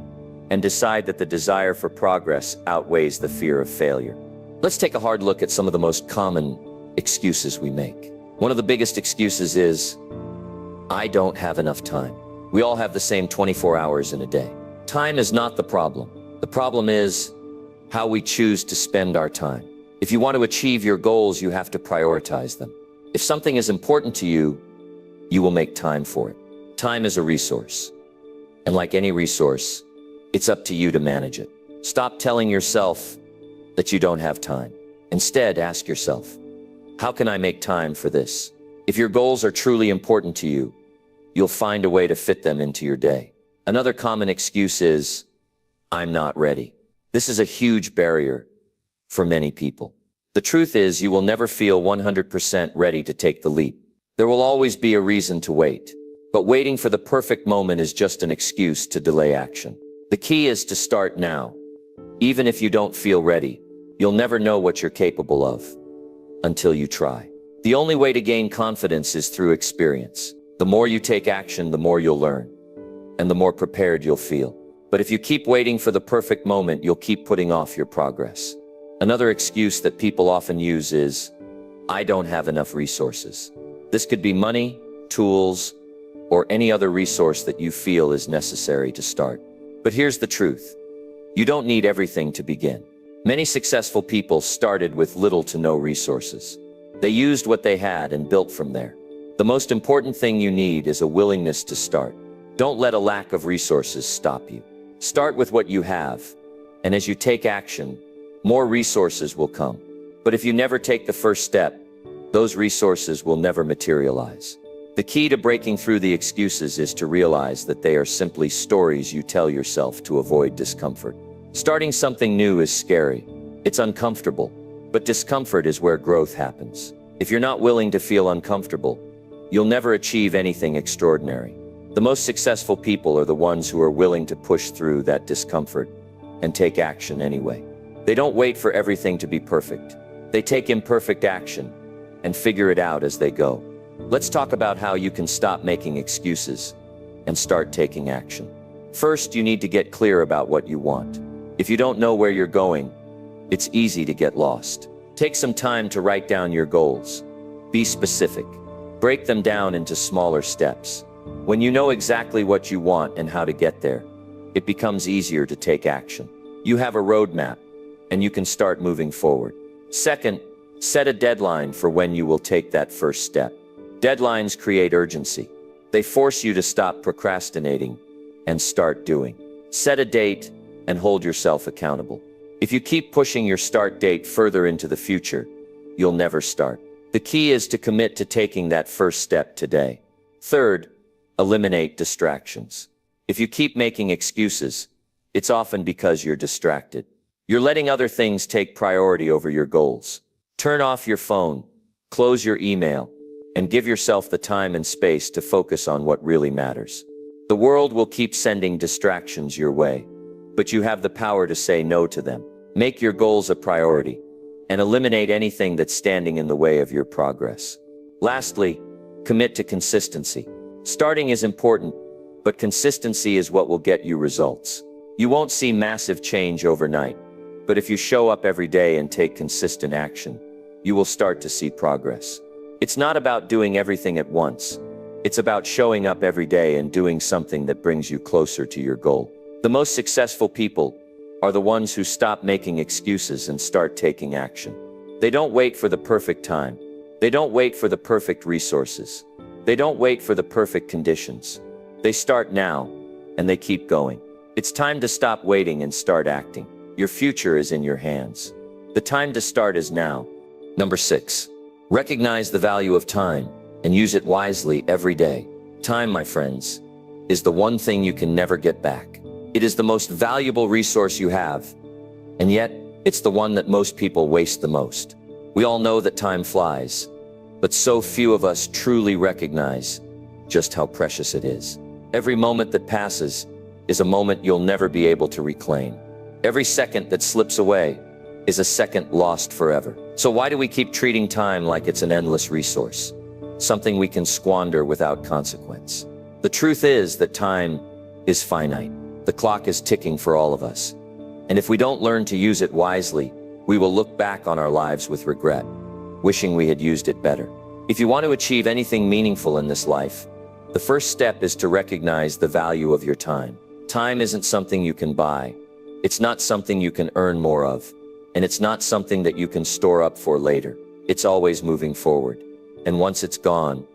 and decide that the desire for progress outweighs the fear of failure. Let's take a hard look at some of the most common excuses we make. One of the biggest excuses is, I don't have enough time. We all have the same 24 hours in a day. Time is not the problem. The problem is how we choose to spend our time. If you want to achieve your goals, you have to prioritize them. If something is important to you, you will make time for it. Time is a resource. And like any resource, it's up to you to manage it. Stop telling yourself that you don't have time. Instead, ask yourself, how can I make time for this? If your goals are truly important to you, you'll find a way to fit them into your day. Another common excuse is, I'm not ready. This is a huge barrier for many people. The truth is, you will never feel 100% ready to take the leap. There will always be a reason to wait. But waiting for the perfect moment is just an excuse to delay action. The key is to start now. Even if you don't feel ready, you'll never know what you're capable of until you try. The only way to gain confidence is through experience. The more you take action, the more you'll learn, and the more prepared you'll feel. But if you keep waiting for the perfect moment, you'll keep putting off your progress. Another excuse that people often use is, I don't have enough resources. This could be money, tools, or any other resource that you feel is necessary to start. But here's the truth. You don't need everything to begin. Many successful people started with little to no resources. They used what they had and built from there. The most important thing you need is a willingness to start. Don't let a lack of resources stop you. Start with what you have, and as you take action, more resources will come. But if you never take the first step, those resources will never materialize. The key to breaking through the excuses is to realize that they are simply stories you tell yourself to avoid discomfort. Starting something new is scary. It's uncomfortable, but discomfort is where growth happens. If you're not willing to feel uncomfortable, you'll never achieve anything extraordinary. The most successful people are the ones who are willing to push through that discomfort and take action anyway. They don't wait for everything to be perfect. They take imperfect action and figure it out as they go. Let's talk about how you can stop making excuses and start taking action. First, you need to get clear about what you want. If you don't know where you're going, it's easy to get lost. Take some time to write down your goals. Be specific. Break them down into smaller steps. When you know exactly what you want and how to get there, it becomes easier to take action. You have a roadmap, and you can start moving forward. Second, set a deadline for when you will take that first step. Deadlines create urgency. They force you to stop procrastinating and start doing. Set a date and hold yourself accountable. If you keep pushing your start date further into the future, you'll never start. The key is to commit to taking that first step today. Third, eliminate distractions. If you keep making excuses, it's often because you're distracted. You're letting other things take priority over your goals. Turn off your phone, close your email, and give yourself the time and space to focus on what really matters. The world will keep sending distractions your way, but you have the power to say no to them. Make your goals a priority and eliminate anything that's standing in the way of your progress. Lastly, commit to consistency. Starting is important, but consistency is what will get you results. You won't see massive change overnight, but if you show up every day and take consistent action, you will start to see progress. It's not about doing everything at once. It's about showing up every day and doing something that brings you closer to your goal. The most successful people are the ones who stop making excuses and start taking action. They don't wait for the perfect time. They don't wait for the perfect resources. They don't wait for the perfect conditions. They start now, and they keep going. It's time to stop waiting and start acting. Your future is in your hands. The time to start is now. Number 6. Recognize the value of time and use it wisely every day. Time, my friends, is the one thing you can never get back. It is the most valuable resource you have, and yet it's the one that most people waste the most. We all know that time flies, but so few of us truly recognize just how precious it is. Every moment that passes is a moment you'll never be able to reclaim. Every second that slips away is a second lost forever. So why do we keep treating time like it's an endless resource? Something we can squander without consequence. The truth is that time is finite. The clock is ticking for all of us. And if we don't learn to use it wisely, we will look back on our lives with regret, wishing we had used it better. If you want to achieve anything meaningful in this life, the first step is to recognize the value of your time. Time isn't something you can buy. It's not something you can earn more of. And it's not something that you can store up for later. It's always moving forward. And once it's gone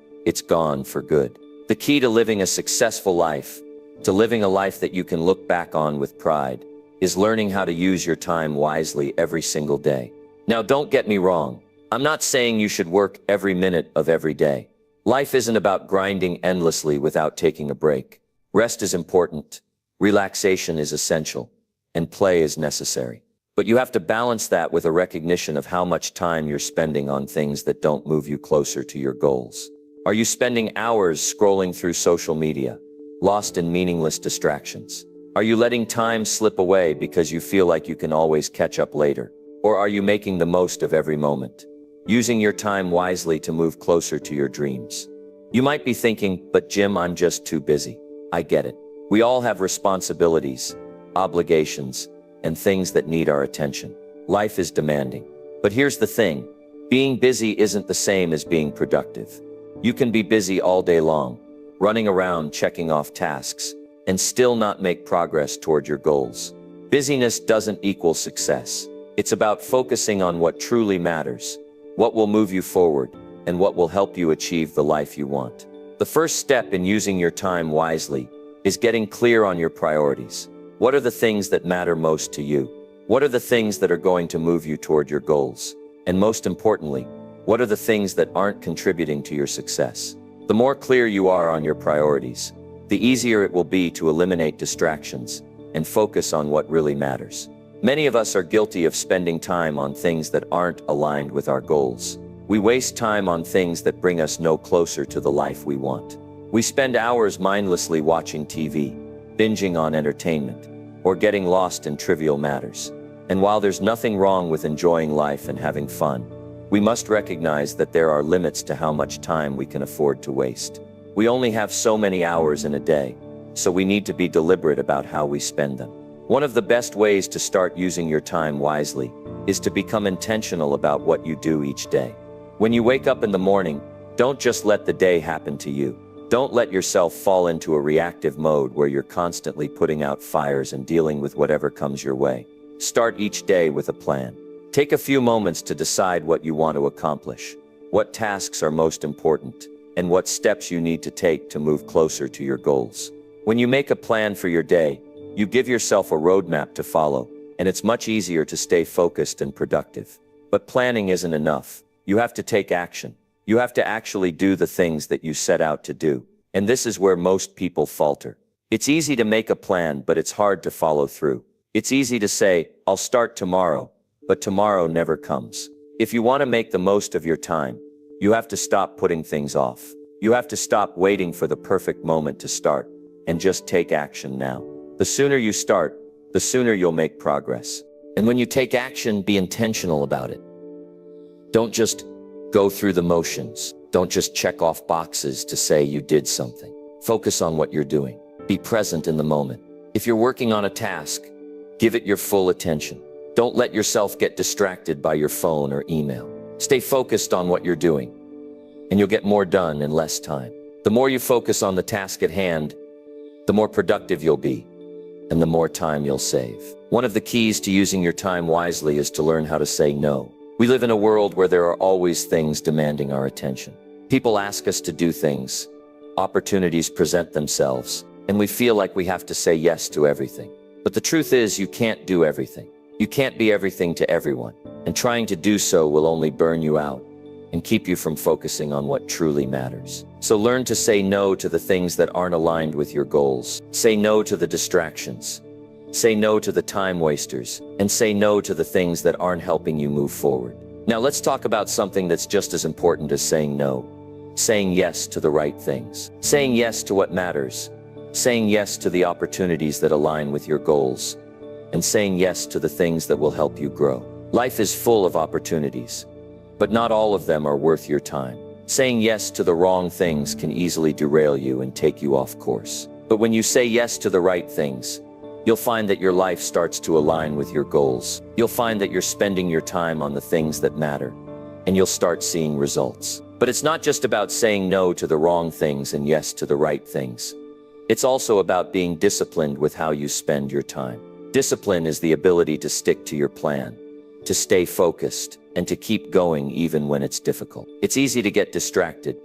for good. The key to living a successful life, to living a life that you can look back on with pride, is learning how to use your time wisely every single day. Now, don't get me wrong. I'm not saying you should work every minute of every day. Life isn't about grinding endlessly without taking a break. Rest is important, relaxation is essential, and play is necessary. But you have to balance that with a recognition of how much time you're spending on things that don't move you closer to your goals. Are you spending hours scrolling through social media, lost in meaningless distractions? Are you letting time slip away because you feel like you can always catch up later? Or are you making the most of every moment, using your time wisely to move closer to your dreams? You might be thinking, but Jim, I'm just too busy. I get it. We all have responsibilities, obligations, and things that need our attention. Life is demanding. But here's the thing, being busy isn't the same as being productive. You can be busy all day long, running around checking off tasks, and still not make progress toward your goals. Busyness doesn't equal success. It's about focusing on what truly matters, what will move you forward, and what will help you achieve the life you want. The first step in using your time wisely is getting clear on your priorities. What are the things that matter most to you? What are the things that are going to move you toward your goals? And most importantly, what are the things that aren't contributing to your success? The more clear you are on your priorities, the easier it will be to eliminate distractions and focus on what really matters. Many of us are guilty of spending time on things that aren't aligned with our goals. We waste time on things that bring us no closer to the life we want. We spend hours mindlessly watching TV, binging on entertainment, or getting lost in trivial matters. And while there's nothing wrong with enjoying life and having fun, we must recognize that there are limits to how much time we can afford to waste. We only have so many hours in a day, so we need to be deliberate about how we spend them. One of the best ways to start using your time wisely is to become intentional about what you do each day. When you wake up in the morning, don't just let the day happen to you. Don't let yourself fall into a reactive mode where you're constantly putting out fires and dealing with whatever comes your way. Start each day with a plan. Take a few moments to decide what you want to accomplish, what tasks are most important, and what steps you need to take to move closer to your goals. When you make a plan for your day, you give yourself a roadmap to follow, and it's much easier to stay focused and productive. But planning isn't enough. You have to take action. You have to actually do the things that you set out to do. And this is where most people falter. It's easy to make a plan, but it's hard to follow through. It's easy to say, I'll start tomorrow, but tomorrow never comes. If you want to make the most of your time, you have to stop putting things off. You have to stop waiting for the perfect moment to start, and just take action now. The sooner you start, the sooner you'll make progress. And when you take action, be intentional about it. Don't just go through the motions. Don't just check off boxes to say you did something. Focus on what you're doing. Be present in the moment. If you're working on a task, give it your full attention. Don't let yourself get distracted by your phone or email. Stay focused on what you're doing, and you'll get more done in less time. The more you focus on the task at hand, the more productive you'll be, and the more time you'll save. One of the keys to using your time wisely is to learn how to say no. We live in a world where there are always things demanding our attention. People ask us to do things, opportunities present themselves, and we feel like we have to say yes to everything. But the truth is, you can't do everything. You can't be everything to everyone, and trying to do so will only burn you out and keep you from focusing on what truly matters. So learn to say no to the things that aren't aligned with your goals. Say no to the distractions. Say no to the time wasters, and say no to the things that aren't helping you move forward. Now let's talk about something that's just as important as saying no. Saying yes to the right things. Saying yes to what matters. Saying yes to the opportunities that align with your goals. And saying yes to the things that will help you grow. Life is full of opportunities, but not all of them are worth your time. Saying yes to the wrong things can easily derail you and take you off course. But when you say yes to the right things, you'll find that your life starts to align with your goals. You'll find that you're spending your time on the things that matter, and you'll start seeing results. But it's not just about saying no to the wrong things and yes to the right things. It's also about being disciplined with how you spend your time. Discipline is the ability to stick to your plan, to stay focused, and to keep going even when it's difficult. It's easy to get distracted.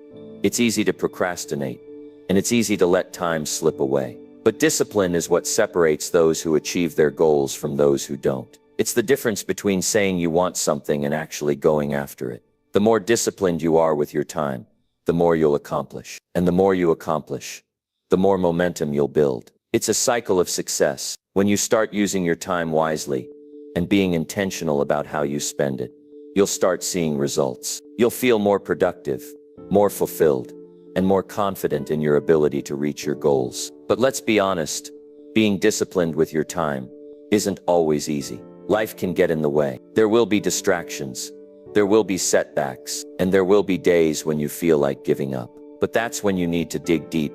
It's easy to procrastinate, and it's easy to let time slip away. But discipline is what separates those who achieve their goals from those who don't. It's the difference between saying you want something and actually going after it. The more disciplined you are with your time, the more you'll accomplish. And the more you accomplish, the more momentum you'll build. It's a cycle of success. When you start using your time wisely and being intentional about how you spend it, you'll start seeing results. You'll feel more productive, more fulfilled, and more confident in your ability to reach your goals. But let's be honest, being disciplined with your time isn't always easy. Life can get in the way. There will be distractions, there will be setbacks, and there will be days when you feel like giving up. But that's when you need to dig deep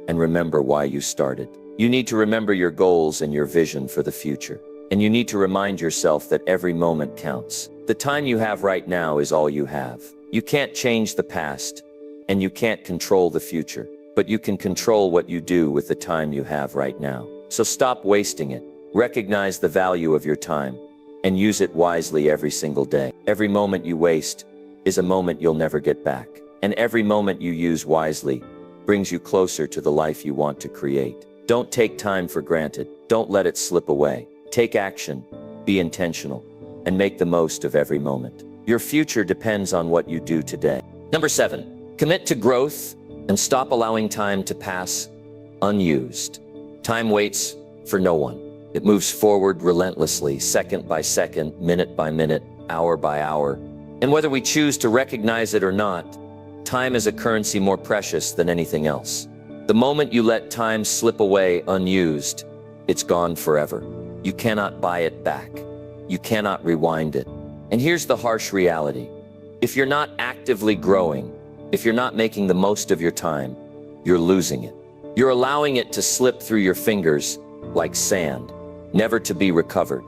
and remember why you started. You need to remember your goals and your vision for the future. And you need to remind yourself that every moment counts. The time you have right now is all you have. You can't change the past, and you can't control the future, but you can control what you do with the time you have right now. So stop wasting it. Recognize the value of your time and use it wisely every single day. Every moment you waste is a moment you'll never get back. And every moment you use wisely brings you closer to the life you want to create. Don't take time for granted. Don't let it slip away. Take action, be intentional, and make the most of every moment. Your future depends on what you do today. Number 7, commit to growth and stop allowing time to pass unused. Time waits for no one. It moves forward relentlessly, second by second, minute by minute, hour by hour. And whether we choose to recognize it or not, time is a currency more precious than anything else. The moment you let time slip away unused, it's gone forever. You cannot buy it back. You cannot rewind it. And here's the harsh reality. If you're not actively growing, if you're not making the most of your time, you're losing it. You're allowing it to slip through your fingers like sand, never to be recovered.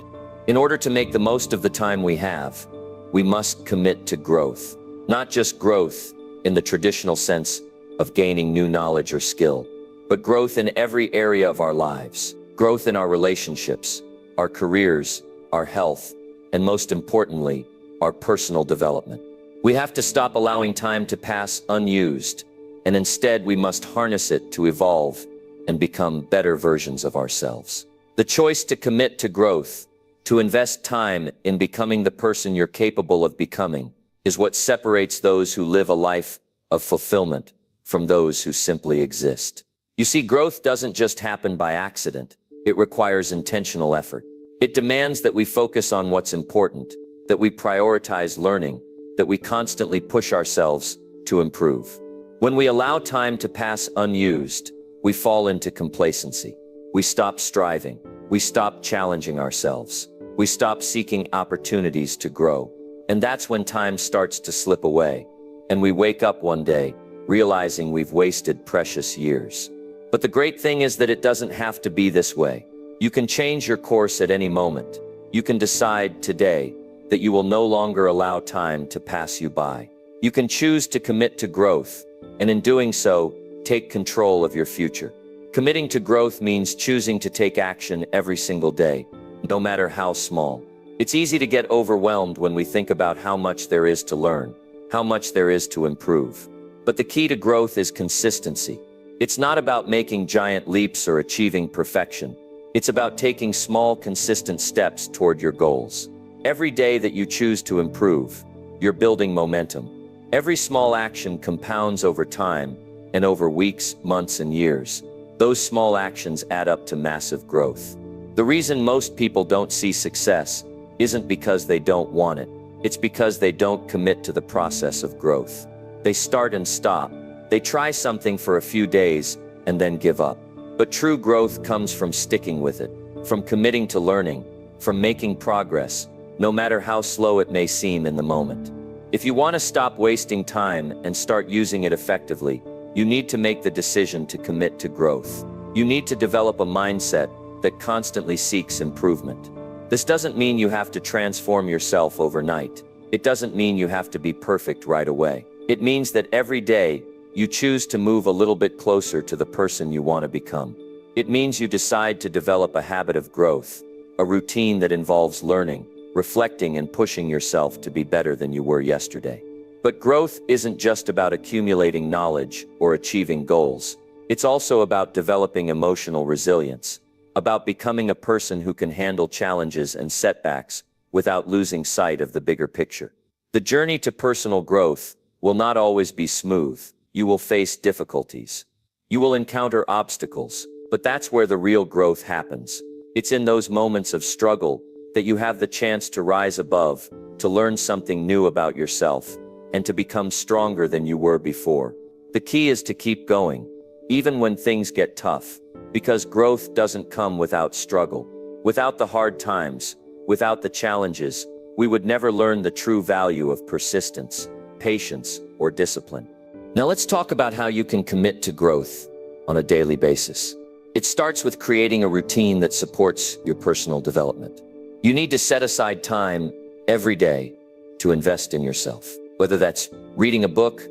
In order to make the most of the time we have, we must commit to growth. Not just growth in the traditional sense of gaining new knowledge or skill, but growth in every area of our lives. Growth in our relationships, our careers, our health, and most importantly, our personal development. We have to stop allowing time to pass unused, and instead we must harness it to evolve and become better versions of ourselves. The choice to commit to growth, to invest time in becoming the person you're capable of becoming, is what separates those who live a life of fulfillment from those who simply exist. You see, growth doesn't just happen by accident. It requires intentional effort. It demands that we focus on what's important, that we prioritize learning, that we constantly push ourselves to improve. When we allow time to pass unused, we fall into complacency. We stop striving. We stop challenging ourselves. We stop seeking opportunities to grow. And that's when time starts to slip away, and we wake up one day realizing we've wasted precious years. But the great thing is that it doesn't have to be this way. You can change your course at any moment. You can decide today that you will no longer allow time to pass you by. You can choose to commit to growth, and in doing so, take control of your future. Committing to growth means choosing to take action every single day, no matter how small. It's easy to get overwhelmed when we think about how much there is to learn, how much there is to improve. But the key to growth is consistency. It's not about making giant leaps or achieving perfection. It's about taking small, consistent steps toward your goals. Every day that you choose to improve, you're building momentum. Every small action compounds over time and over weeks, months, and years. Those small actions add up to massive growth. The reason most people don't see success isn't because they don't want it. It's because they don't commit to the process of growth. They start and stop. They try something for a few days and then give up. But true growth comes from sticking with it, from committing to learning, from making progress, no matter how slow it may seem in the moment. If you want to stop wasting time and start using it effectively, you need to make the decision to commit to growth. You need to develop a mindset that constantly seeks improvement. This doesn't mean you have to transform yourself overnight. It doesn't mean you have to be perfect right away. It means that every day, you choose to move a little bit closer to the person you want to become. It means you decide to develop a habit of growth, a routine that involves learning, reflecting, and pushing yourself to be better than you were yesterday. But growth isn't just about accumulating knowledge or achieving goals. It's also about developing emotional resilience, about becoming a person who can handle challenges and setbacks without losing sight of the bigger picture. The journey to personal growth will not always be smooth. You will face difficulties. You will encounter obstacles, but that's where the real growth happens. It's in those moments of struggle that you have the chance to rise above, to learn something new about yourself, and to become stronger than you were before. The key is to keep going, even when things get tough, because growth doesn't come without struggle. Without the hard times, without the challenges, we would never learn the true value of persistence, patience, or discipline. Now let's talk about how you can commit to growth on a daily basis. It starts with creating a routine that supports your personal development. You need to set aside time every day to invest in yourself, whether that's reading a book,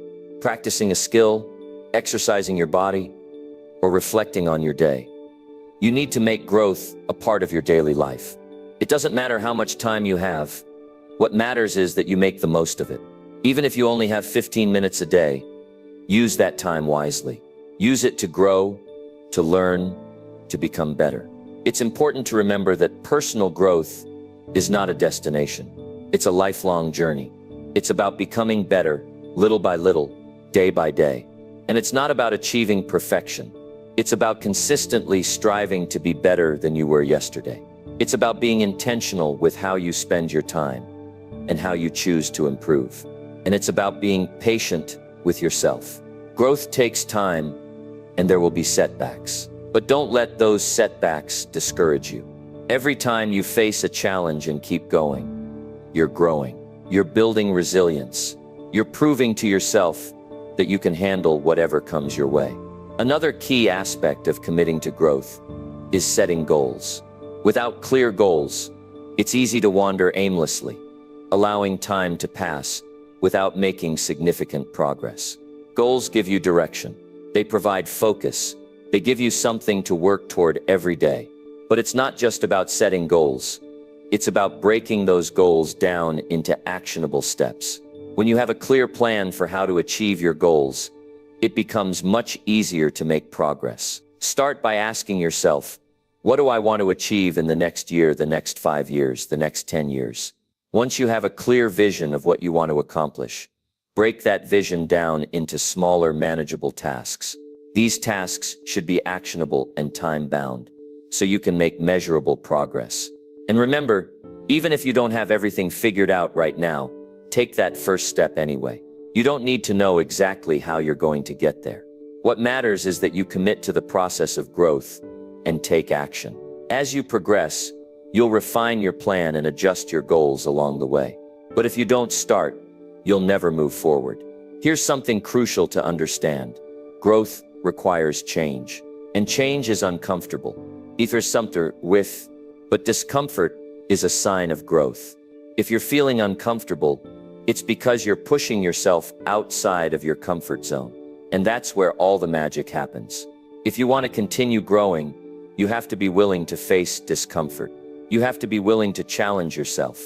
practicing a skill, exercising your body, or reflecting on your day. You need to make growth a part of your daily life. It doesn't matter how much time you have. What matters is that you make the most of it. Even if you only have 15 minutes a day, use that time wisely. Use it to grow, to learn, to become better. It's important to remember that personal growth is not a destination. It's a lifelong journey. It's about becoming better, little by little, day by day. And it's not about achieving perfection. It's about consistently striving to be better than you were yesterday. It's about being intentional with how you spend your time and how you choose to improve. And it's about being patient with yourself. Growth takes time, and there will be setbacks. But don't let those setbacks discourage you. Every time you face a challenge and keep going, you're growing. You're building resilience. You're proving to yourself that you can handle whatever comes your way. Another key aspect of committing to growth is setting goals. Without clear goals, it's easy to wander aimlessly, allowing time to pass without making significant progress. Goals give you direction. They provide focus. They give you something to work toward every day. But it's not just about setting goals. It's about breaking those goals down into actionable steps. When you have a clear plan for how to achieve your goals, it becomes much easier to make progress. Start by asking yourself, what do I want to achieve in the next year, the next 5 years, the next 10 years? Once you have a clear vision of what you want to accomplish, break that vision down into smaller, manageable tasks. These tasks should be actionable and time-bound, so you can make measurable progress. And remember, even if you don't have everything figured out right now, take that first step anyway. You don't need to know exactly how you're going to get there. What matters is that you commit to the process of growth and take action. As you progress, you'll refine your plan and adjust your goals along the way. But if you don't start, you'll never move forward. Here's something crucial to understand. Growth requires change, and change is uncomfortable. But discomfort is a sign of growth. If you're feeling uncomfortable, it's because you're pushing yourself outside of your comfort zone. And that's where all the magic happens. If you want to continue growing, you have to be willing to face discomfort. You have to be willing to challenge yourself,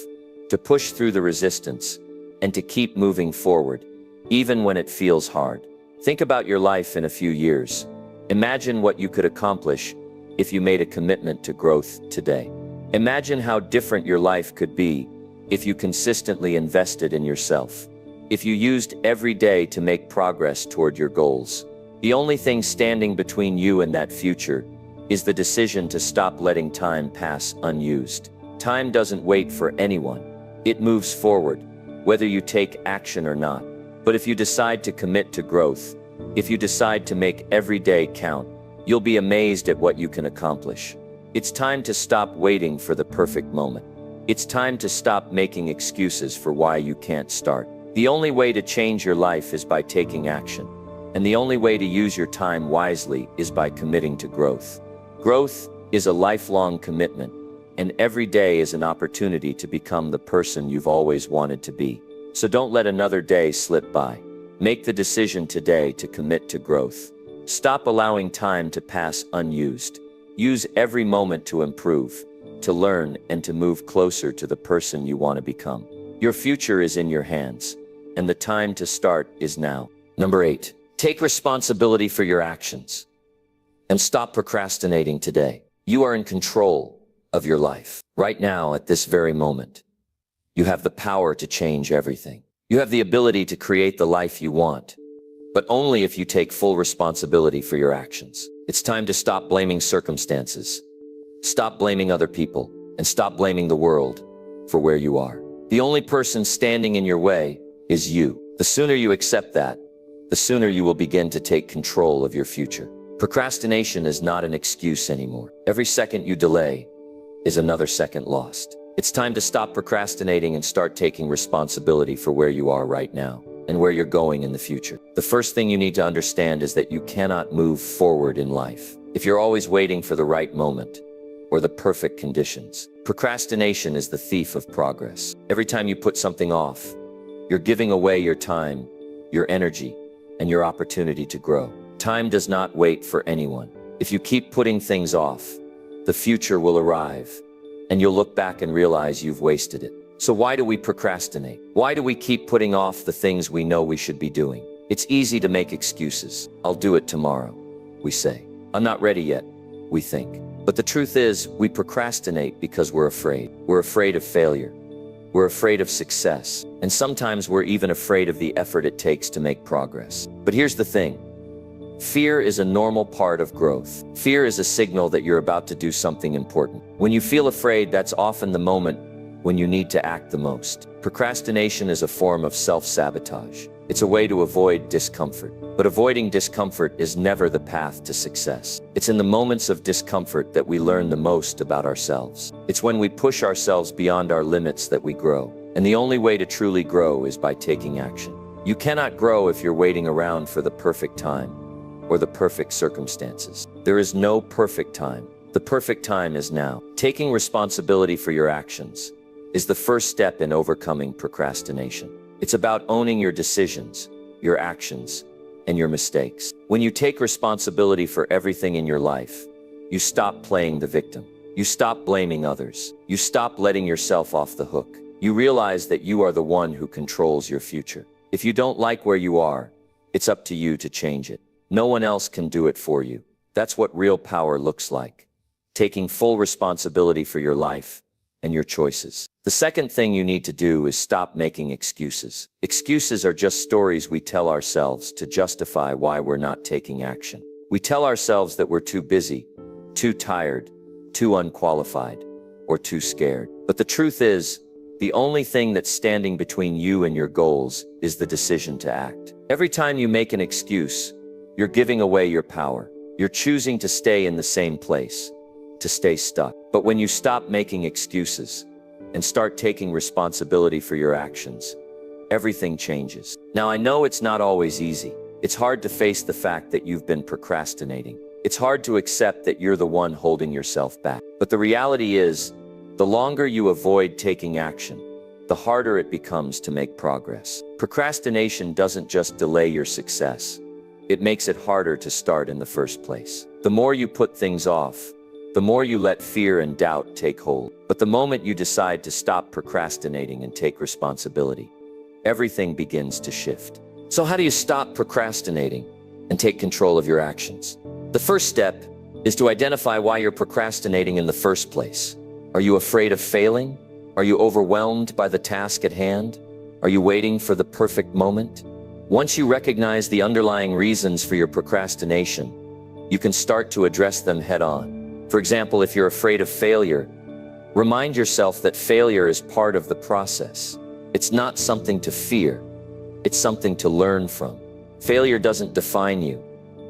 to push through the resistance, and to keep moving forward, even when it feels hard. Think about your life in a few years. Imagine what you could accomplish if you made a commitment to growth today. Imagine how different your life could be if you consistently invested in yourself. If you used every day to make progress toward your goals. The only thing standing between you and that future is the decision to stop letting time pass unused. Time doesn't wait for anyone. It moves forward, whether you take action or not. But if you decide to commit to growth, if you decide to make every day count, you'll be amazed at what you can accomplish. It's time to stop waiting for the perfect moment. It's time to stop making excuses for why you can't start. The only way to change your life is by taking action. And the only way to use your time wisely is by committing to growth. Growth is a lifelong commitment, and every day is an opportunity to become the person you've always wanted to be. So don't let another day slip by. Make the decision today to commit to growth. Stop allowing time to pass unused. Use every moment to improve, to learn, and to move closer to the person you want to become. Your future is in your hands, and the time to start is now. Number 8, take responsibility for your actions. And stop procrastinating today. You are in control of your life. Right now, at this very moment, you have the power to change everything. You have the ability to create the life you want, but only if you take full responsibility for your actions. It's time to stop blaming circumstances, stop blaming other people, and stop blaming the world for where you are. The only person standing in your way is you. The sooner you accept that, the sooner you will begin to take control of your future. Procrastination is not an excuse anymore. Every second you delay is another second lost. It's time to stop procrastinating and start taking responsibility for where you are right now and where you're going in the future. The first thing you need to understand is that you cannot move forward in life if you're always waiting for the right moment or the perfect conditions. Procrastination is the thief of progress. Every time you put something off, you're giving away your time, your energy, and your opportunity to grow. Time does not wait for anyone. If you keep putting things off, the future will arrive, and you'll look back and realize you've wasted it. So why do we procrastinate? Why do we keep putting off the things we know we should be doing? It's easy to make excuses. I'll do it tomorrow, we say. I'm not ready yet, we think. But the truth is, we procrastinate because we're afraid. We're afraid of failure. We're afraid of success. And sometimes we're even afraid of the effort it takes to make progress. But here's the thing. Fear is a normal part of growth. Fear is a signal that you're about to do something important. When you feel afraid, that's often the moment when you need to act the most. Procrastination is a form of self-sabotage. It's a way to avoid discomfort. But avoiding discomfort is never the path to success. It's in the moments of discomfort that we learn the most about ourselves. It's when we push ourselves beyond our limits that we grow. And the only way to truly grow is by taking action. You cannot grow if you're waiting around for the perfect time or the perfect circumstances. There is no perfect time. The perfect time is now. Taking responsibility for your actions is the first step in overcoming procrastination. It's about owning your decisions, your actions, and your mistakes. When you take responsibility for everything in your life, you stop playing the victim. You stop blaming others. You stop letting yourself off the hook. You realize that you are the one who controls your future. If you don't like where you are, it's up to you to change it. No one else can do it for you. That's what real power looks like. Taking full responsibility for your life and your choices. The second thing you need to do is stop making excuses. Excuses are just stories we tell ourselves to justify why we're not taking action. We tell ourselves that we're too busy, too tired, too unqualified, or too scared. But the truth is, the only thing that's standing between you and your goals is the decision to act. Every time you make an excuse, you're giving away your power. You're choosing to stay in the same place, to stay stuck. But when you stop making excuses and start taking responsibility for your actions, everything changes. Now, I know it's not always easy. It's hard to face the fact that you've been procrastinating. It's hard to accept that you're the one holding yourself back. But the reality is, the longer you avoid taking action, the harder it becomes to make progress. Procrastination doesn't just delay your success. It makes it harder to start in the first place. The more you put things off, the more you let fear and doubt take hold. But the moment you decide to stop procrastinating and take responsibility, everything begins to shift. So how do you stop procrastinating and take control of your actions? The first step is to identify why you're procrastinating in the first place. Are you afraid of failing? Are you overwhelmed by the task at hand? Are you waiting for the perfect moment? Once you recognize the underlying reasons for your procrastination, you can start to address them head on. For example, if you're afraid of failure, remind yourself that failure is part of the process. It's not something to fear. It's something to learn from. Failure doesn't define you.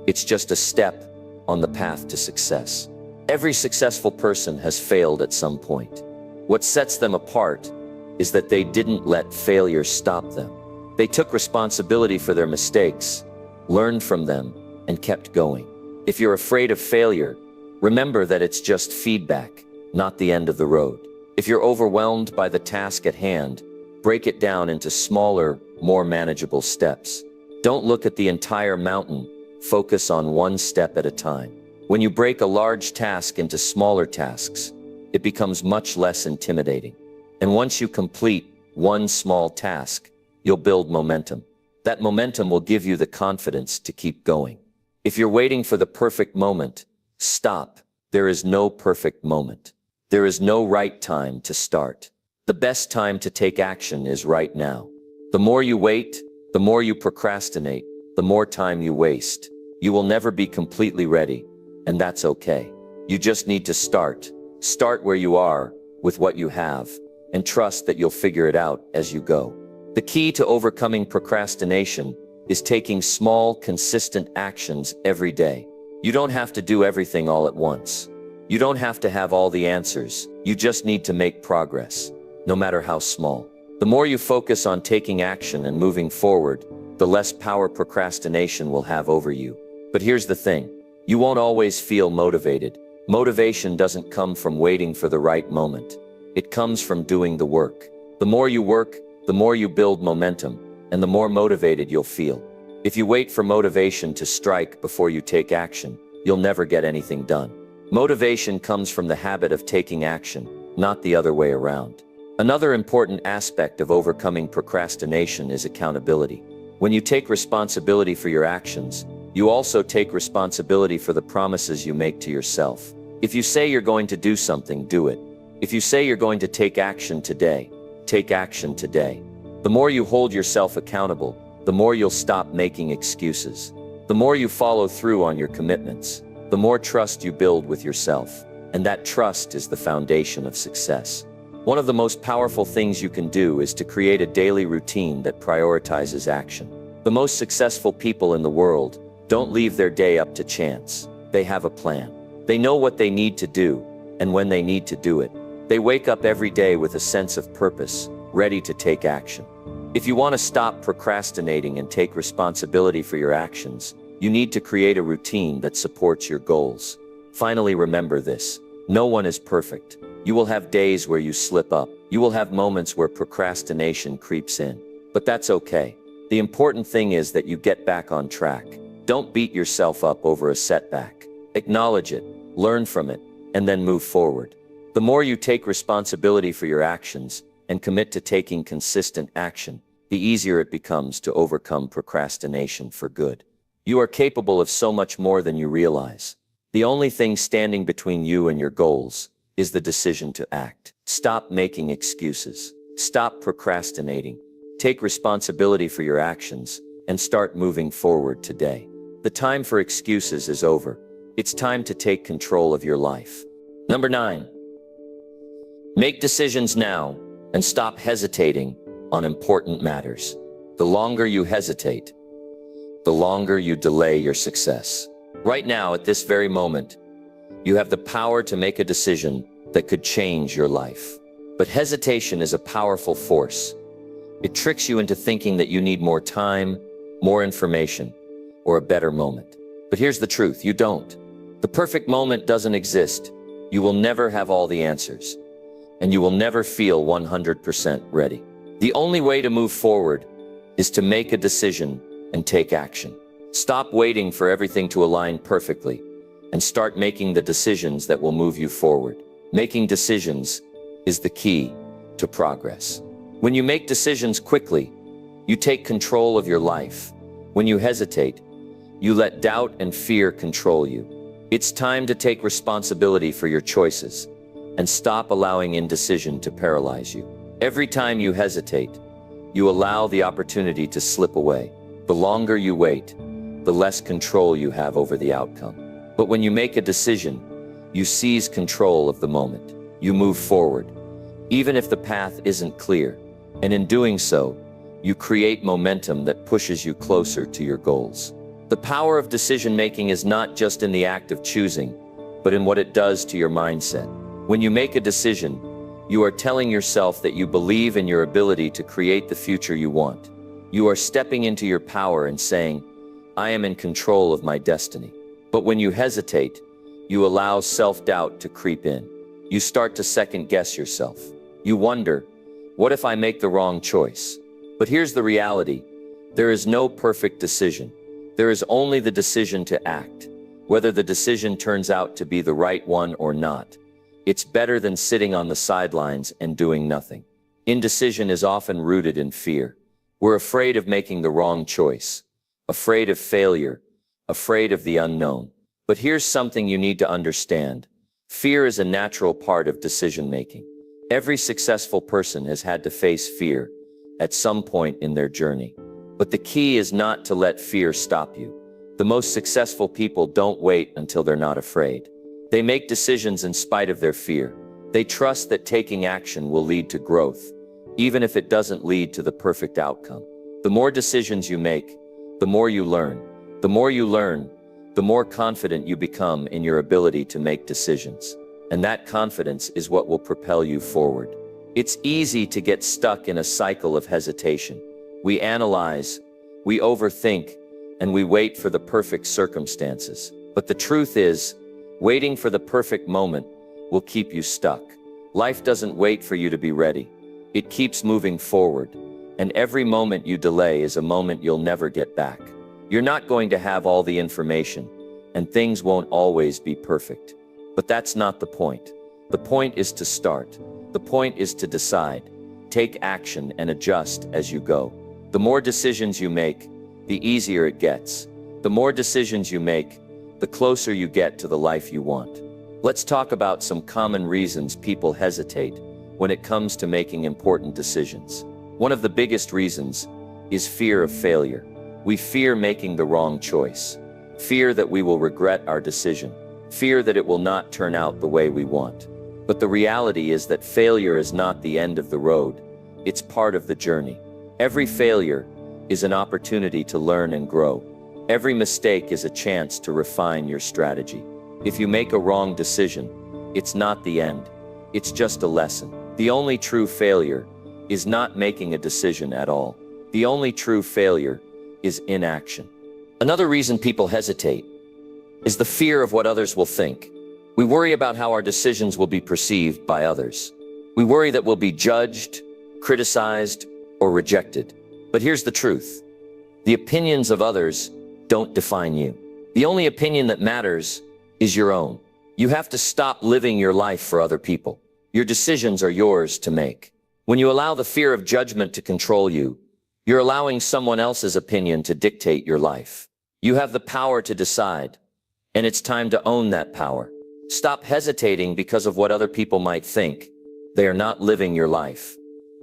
It's just a step on the path to success. Every successful person has failed at some point. What sets them apart is that they didn't let failure stop them. They took responsibility for their mistakes, learned from them, and kept going. If you're afraid of failure, remember that it's just feedback, not the end of the road. If you're overwhelmed by the task at hand, break it down into smaller, more manageable steps. Don't look at the entire mountain. Focus on one step at a time. When you break a large task into smaller tasks, it becomes much less intimidating. And once you complete one small task, you'll build momentum. That momentum will give you the confidence to keep going. If you're waiting for the perfect moment, stop. There is no perfect moment. There is no right time to start. The best time to take action is right now. The more you wait, the more you procrastinate, the more time you waste. You will never be completely ready, and that's okay. You just need to start. Start where you are, with what you have, and trust that you'll figure it out as you go. The key to overcoming procrastination is taking small, consistent actions every day. You don't have to do everything all at once. You don't have to have all the answers. You just need to make progress, no matter how small. The more you focus on taking action and moving forward, the less power procrastination will have over you. But here's the thing. You won't always feel motivated. Motivation doesn't come from waiting for the right moment. It comes from doing the work. The more you work, the more you build momentum, and the more motivated you'll feel. If you wait for motivation to strike before you take action, you'll never get anything done. Motivation comes from the habit of taking action, not the other way around. Another important aspect of overcoming procrastination is accountability. When you take responsibility for your actions, you also take responsibility for the promises you make to yourself. If you say you're going to do something, do it. If you say you're going to take action today, take action today. The more you hold yourself accountable, the more you'll stop making excuses. The more you follow through on your commitments, the more trust you build with yourself. And that trust is the foundation of success. One of the most powerful things you can do is to create a daily routine that prioritizes action. The most successful people in the world don't leave their day up to chance. They have a plan. They know what they need to do, and when they need to do it. They wake up every day with a sense of purpose, ready to take action. If you want to stop procrastinating and take responsibility for your actions, you need to create a routine that supports your goals. Finally, remember this. No one is perfect. You will have days where you slip up. You will have moments where procrastination creeps in. But that's okay. The important thing is that you get back on track. Don't beat yourself up over a setback. Acknowledge it, learn from it, and then move forward. The more you take responsibility for your actions and commit to taking consistent action, the easier it becomes to overcome procrastination for good. You are capable of so much more than you realize. The only thing standing between you and your goals is the decision to act. Stop making excuses. Stop procrastinating. Take responsibility for your actions and start moving forward today. The time for excuses is over. It's time to take control of your life. Number 9. Make decisions now and stop hesitating on important matters. The longer you hesitate, the longer you delay your success. Right now, at this very moment, you have the power to make a decision that could change your life. But hesitation is a powerful force. It tricks you into thinking that you need more time, more information, or a better moment. But here's the truth, you don't. The perfect moment doesn't exist. You will never have all the answers. and you will never feel 100% ready. The only way to move forward is to make a decision and take action. Stop waiting for everything to align perfectly and start making the decisions that will move you forward. Making decisions is the key to progress. When you make decisions quickly, you take control of your life. When you hesitate, you let doubt and fear control you. It's time to take responsibility for your choices and stop allowing indecision to paralyze you. Every time you hesitate, you allow the opportunity to slip away. The longer you wait, the less control you have over the outcome. But when you make a decision, you seize control of the moment. You move forward, even if the path isn't clear. And in doing so, you create momentum that pushes you closer to your goals. The power of decision-making is not just in the act of choosing, but in what it does to your mindset. When you make a decision, you are telling yourself that you believe in your ability to create the future you want. You are stepping into your power and saying, I am in control of my destiny. But when you hesitate, you allow self-doubt to creep in. You start to second-guess yourself. You wonder, what if I make the wrong choice? But here's the reality. There is no perfect decision. There is only the decision to act. Whether the decision turns out to be the right one or not, it's better than sitting on the sidelines and doing nothing. Indecision is often rooted in fear. We're afraid of making the wrong choice, afraid of failure, afraid of the unknown. But here's something you need to understand. Fear is a natural part of decision-making. Every successful person has had to face fear at some point in their journey. But the key is not to let fear stop you. The most successful people don't wait until they're not afraid. They make decisions in spite of their fear. They trust that taking action will lead to growth, even if it doesn't lead to the perfect outcome. The more decisions you make, the more you learn. The more you learn, the more confident you become in your ability to make decisions. And that confidence is what will propel you forward. It's easy to get stuck in a cycle of hesitation. We analyze, we overthink, and we wait for the perfect circumstances. But the truth is, waiting for the perfect moment will keep you stuck. Life doesn't wait for you to be ready. It keeps moving forward. And every moment you delay is a moment you'll never get back. You're not going to have all the information, and things won't always be perfect. But that's not the point. The point is to start. The point is to decide. Take action and adjust as you go. The more decisions you make, the easier it gets. The more decisions you make, the closer you get to the life you want. Let's talk about some common reasons people hesitate when it comes to making important decisions. One of the biggest reasons is fear of failure. We fear making the wrong choice. Fear that we will regret our decision. Fear that it will not turn out the way we want. But the reality is that failure is not the end of the road. It's part of the journey. Every failure is an opportunity to learn and grow. Every mistake is a chance to refine your strategy. If you make a wrong decision, it's not the end. It's just a lesson. The only true failure is not making a decision at all. The only true failure is inaction. Another reason people hesitate is the fear of what others will think. We worry about how our decisions will be perceived by others. We worry that we'll be judged, criticized, or rejected. But here's the truth. The opinions of others don't define you. The only opinion that matters is your own. You have to stop living your life for other people. Your decisions are yours to make. When you allow the fear of judgment to control you, you're allowing someone else's opinion to dictate your life. You have the power to decide, and it's time to own that power. Stop hesitating because of what other people might think. They are not living your life.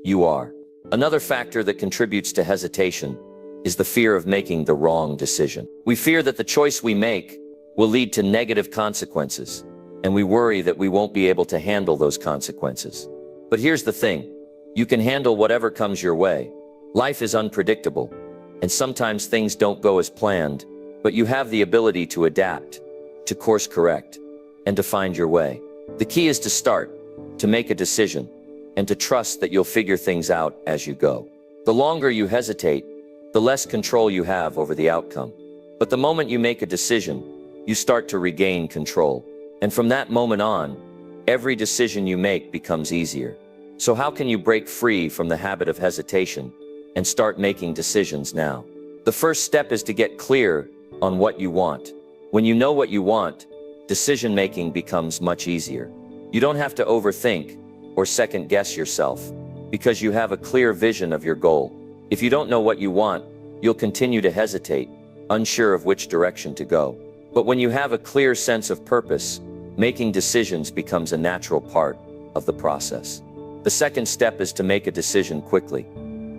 You are. Another factor that contributes to hesitation is the fear of making the wrong decision. We fear that the choice we make will lead to negative consequences, and we worry that we won't be able to handle those consequences. But here's the thing. You can handle whatever comes your way. Life is unpredictable, and sometimes things don't go as planned, but you have the ability to adapt, to course correct, and to find your way. The key is to start, to make a decision, and to trust that you'll figure things out as you go. The longer you hesitate, the less control you have over the outcome. But the moment you make a decision, you start to regain control. And from that moment on, every decision you make becomes easier. So how can you break free from the habit of hesitation and start making decisions now? The first step is to get clear on what you want. When you know what you want, decision-making becomes much easier. You don't have to overthink or second-guess yourself because you have a clear vision of your goal. If you don't know what you want, you'll continue to hesitate, unsure of which direction to go. But when you have a clear sense of purpose, making decisions becomes a natural part of the process. The second step is to make a decision quickly.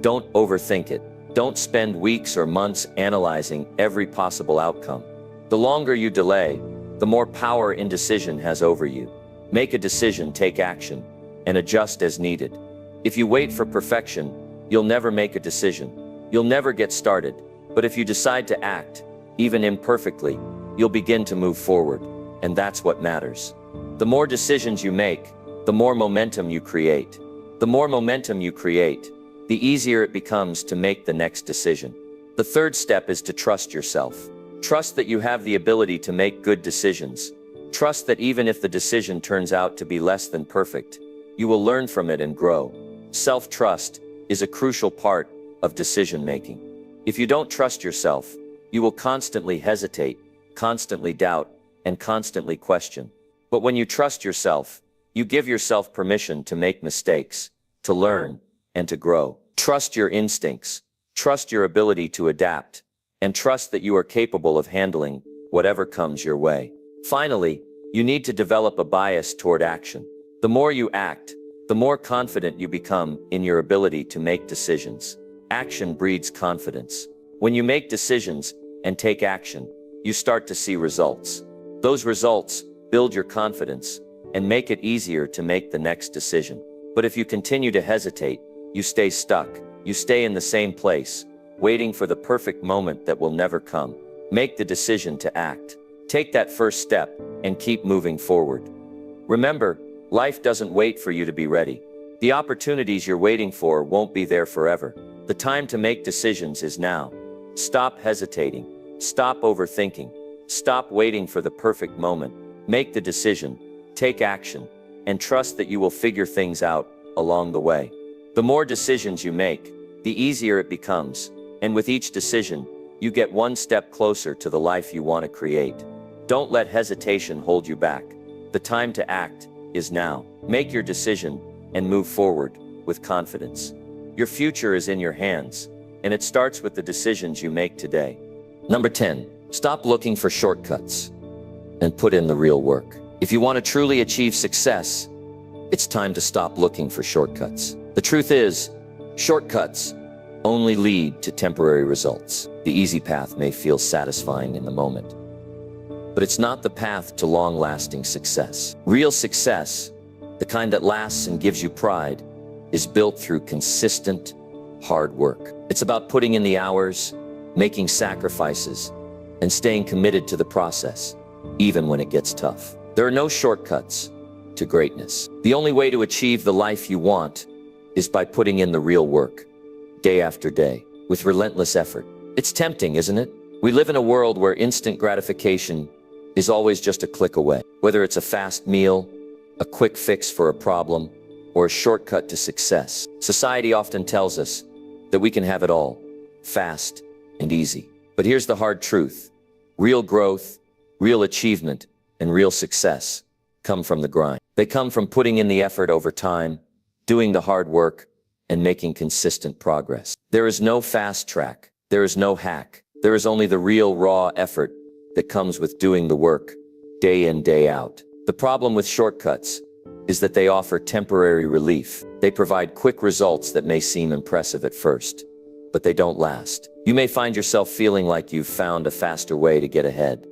Don't overthink it. Don't spend weeks or months analyzing every possible outcome. The longer you delay, the more power indecision has over you. Make a decision, take action, and adjust as needed. If you wait for perfection, you'll never make a decision. You'll never get started. But if you decide to act, even imperfectly, you'll begin to move forward. And that's what matters. The more decisions you make, the more momentum you create. The more momentum you create, the easier it becomes to make the next decision. The third step is to trust yourself. Trust that you have the ability to make good decisions. Trust that even if the decision turns out to be less than perfect, you will learn from it and grow. Self-trust is a crucial part of decision-making. If you don't trust yourself, you will constantly hesitate, constantly doubt, and constantly question. But when you trust yourself, you give yourself permission to make mistakes, to learn, and to grow. Trust your instincts, trust your ability to adapt, and trust that you are capable of handling whatever comes your way. Finally, you need to develop a bias toward action. The more you act, the more confident you become in your ability to make decisions. Action breeds confidence. When you make decisions and take action, you start to see results. Those results build your confidence and make it easier to make the next decision. But if you continue to hesitate, you stay stuck. You stay in the same place, waiting for the perfect moment that will never come. Make the decision to act. Take that first step and keep moving forward. Remember, life doesn't wait for you to be ready. The opportunities you're waiting for won't be there forever. The time to make decisions is now. Stop hesitating. Stop overthinking. Stop waiting for the perfect moment. Make the decision, take action, and trust that you will figure things out along the way. The more decisions you make, the easier it becomes. And with each decision, you get one step closer to the life you want to create. Don't let hesitation hold you back. The time to act is now. Make your decision and move forward with confidence. Your future is in your hands, and it starts with the decisions you make today. Number 10, stop looking for shortcuts and put in the real work. If you want to truly achieve success, it's time to stop looking for shortcuts. The truth is, shortcuts only lead to temporary results. The easy path may feel satisfying in the moment, but it's not the path to long-lasting success. Real success, the kind that lasts and gives you pride, is built through consistent, hard work. It's about putting in the hours, making sacrifices, and staying committed to the process, even when it gets tough. There are no shortcuts to greatness. The only way to achieve the life you want is by putting in the real work, day after day, with relentless effort. It's tempting, isn't it? We live in a world where instant gratification is always just a click away. Whether it's a fast meal, a quick fix for a problem, or a shortcut to success. Society often tells us that we can have it all, fast and easy. But here's the hard truth. Real growth, real achievement, and real success come from the grind. They come from putting in the effort over time, doing the hard work, and making consistent progress. There is no fast track. There is no hack. There is only the real raw effort that comes with doing the work, day in, day out. The problem with shortcuts is that they offer temporary relief. They provide quick results that may seem impressive at first, but they don't last. You may find yourself feeling like you've found a faster way to get ahead,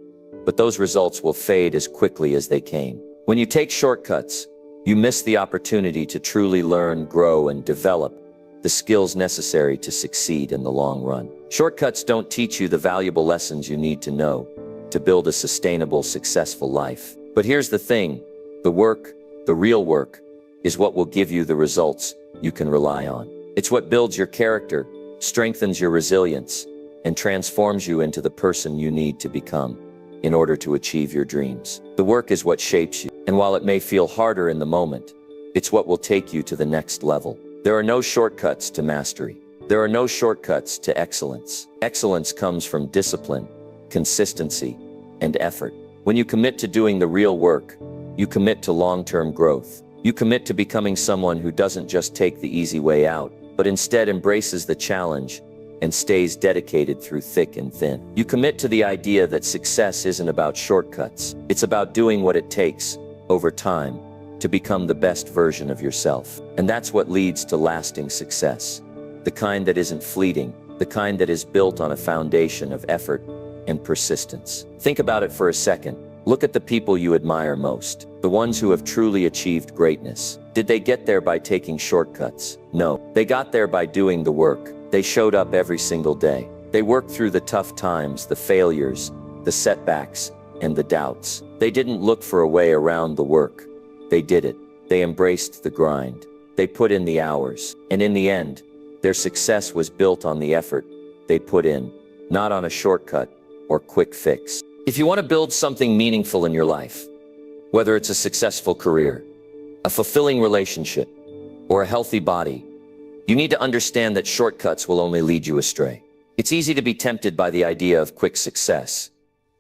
but those results will fade as quickly as they came. When you take shortcuts, you miss the opportunity to truly learn, grow, and develop the skills necessary to succeed in the long run. Shortcuts don't teach you the valuable lessons you need to know to build a sustainable, successful life. But here's the thing, the work, the real work, is what will give you the results you can rely on. It's what builds your character, strengthens your resilience, and transforms you into the person you need to become in order to achieve your dreams. The work is what shapes you. And while it may feel harder in the moment, it's what will take you to the next level. There are no shortcuts to mastery. There are no shortcuts to excellence. Excellence comes from discipline, consistency, and effort. When you commit to doing the real work, you commit to long-term growth. You commit to becoming someone who doesn't just take the easy way out, but instead embraces the challenge and stays dedicated through thick and thin. You commit to the idea that success isn't about shortcuts. It's about doing what it takes, over time, to become the best version of yourself. And that's what leads to lasting success. The kind that isn't fleeting, the kind that is built on a foundation of effort and persistence. Think about it for a second. Look at the people you admire most, the ones who have truly achieved greatness. Did they get there by taking shortcuts? No, they got there by doing the work. They showed up every single day. They worked through the tough times, the failures, the setbacks, and the doubts. They didn't look for a way around the work. They did it. They embraced the grind. They put in the hours. And in the end, their success was built on the effort they put in, not on a shortcut or quick fix. If you want to build something meaningful in your life, whether it's a successful career, a fulfilling relationship, or a healthy body, you need to understand that shortcuts will only lead you astray. It's easy to be tempted by the idea of quick success.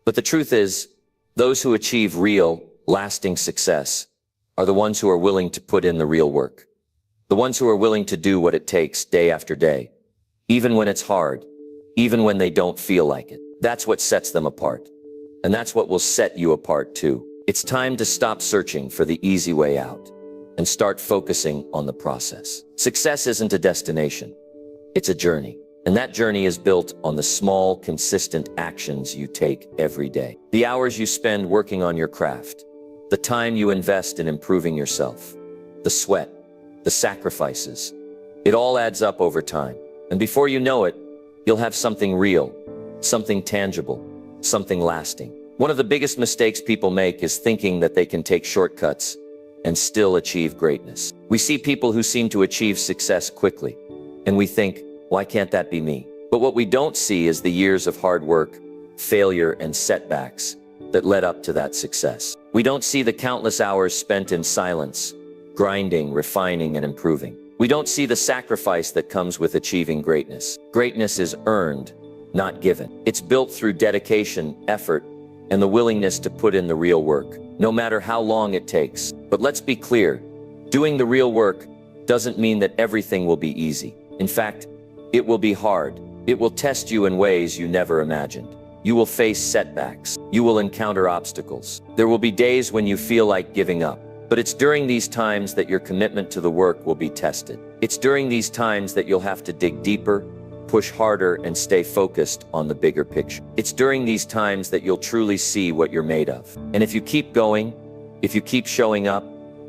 But the truth is, those who achieve real, lasting success are the ones who are willing to put in the real work. The ones who are willing to do what it takes day after day, even when it's hard, even when they don't feel like it. That's what sets them apart. And that's what will set you apart too. It's time to stop searching for the easy way out and start focusing on the process. Success isn't a destination. It's a journey. And that journey is built on the small, consistent actions you take every day. The hours you spend working on your craft, the time you invest in improving yourself, the sweat, the sacrifices. It all adds up over time. And before you know it, you'll have something real, something tangible, something lasting. One of the biggest mistakes people make is thinking that they can take shortcuts and still achieve greatness. We see people who seem to achieve success quickly, and we think, why can't that be me? But what we don't see is the years of hard work, failure, and setbacks that led up to that success. We don't see the countless hours spent in silence, grinding, refining, and improving. We don't see the sacrifice that comes with achieving greatness. Greatness is earned, not given. It's built through dedication, effort, and the willingness to put in the real work, no matter how long it takes. But let's be clear, doing the real work doesn't mean that everything will be easy. In fact, it will be hard. It will test you in ways you never imagined. You will face setbacks. You will encounter obstacles. There will be days when you feel like giving up. But it's during these times that your commitment to the work will be tested. It's during these times that you'll have to dig deeper, push harder, and stay focused on the bigger picture. It's during these times that you'll truly see what you're made of. And if you keep going, if you keep showing up,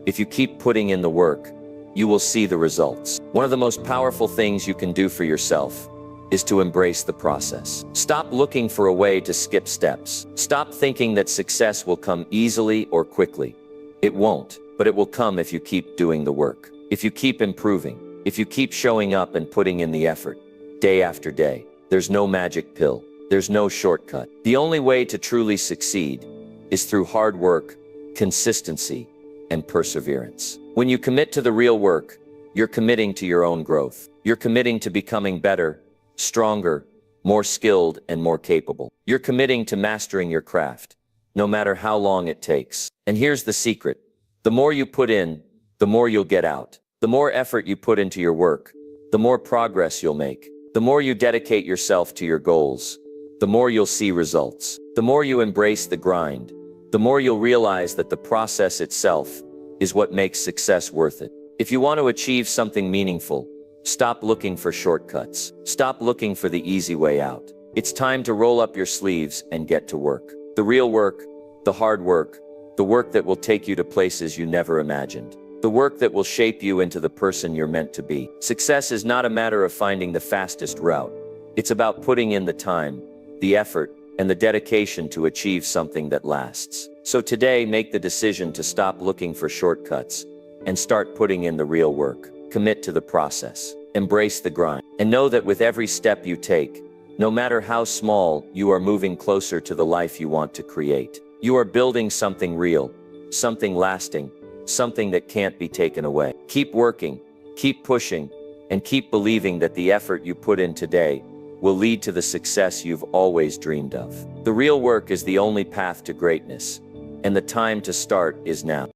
if you keep putting in the work, you will see the results. One of the most powerful things you can do for yourself is to embrace the process. Stop looking for a way to skip steps. Stop thinking that success will come easily or quickly. It won't, but it will come if you keep doing the work. If you keep improving, if you keep showing up and putting in the effort, day after day. There's no magic pill. There's no shortcut. The only way to truly succeed is through hard work, consistency, and perseverance. When you commit to the real work, you're committing to your own growth. You're committing to becoming better, stronger, more skilled, and more capable. You're committing to mastering your craft, no matter how long it takes. And here's the secret. The more you put in, the more you'll get out. The more effort you put into your work, the more progress you'll make. The more you dedicate yourself to your goals, the more you'll see results. The more you embrace the grind, the more you'll realize that the process itself is what makes success worth it. If you want to achieve something meaningful, stop looking for shortcuts. Stop looking for the easy way out. It's time to roll up your sleeves and get to work. The real work, the hard work, the work that will take you to places you never imagined. The work that will shape you into the person you're meant to be. Success is not a matter of finding the fastest route. It's about putting in the time, the effort, and the dedication to achieve something that lasts. So today, make the decision to stop looking for shortcuts and start putting in the real work. Commit to the process. Embrace the grind. And know that with every step you take, no matter how small, you are moving closer to the life you want to create. You are building something real, something lasting, something that can't be taken away. Keep working, keep pushing, and keep believing that the effort you put in today will lead to the success you've always dreamed of. The real work is the only path to greatness, and the time to start is now.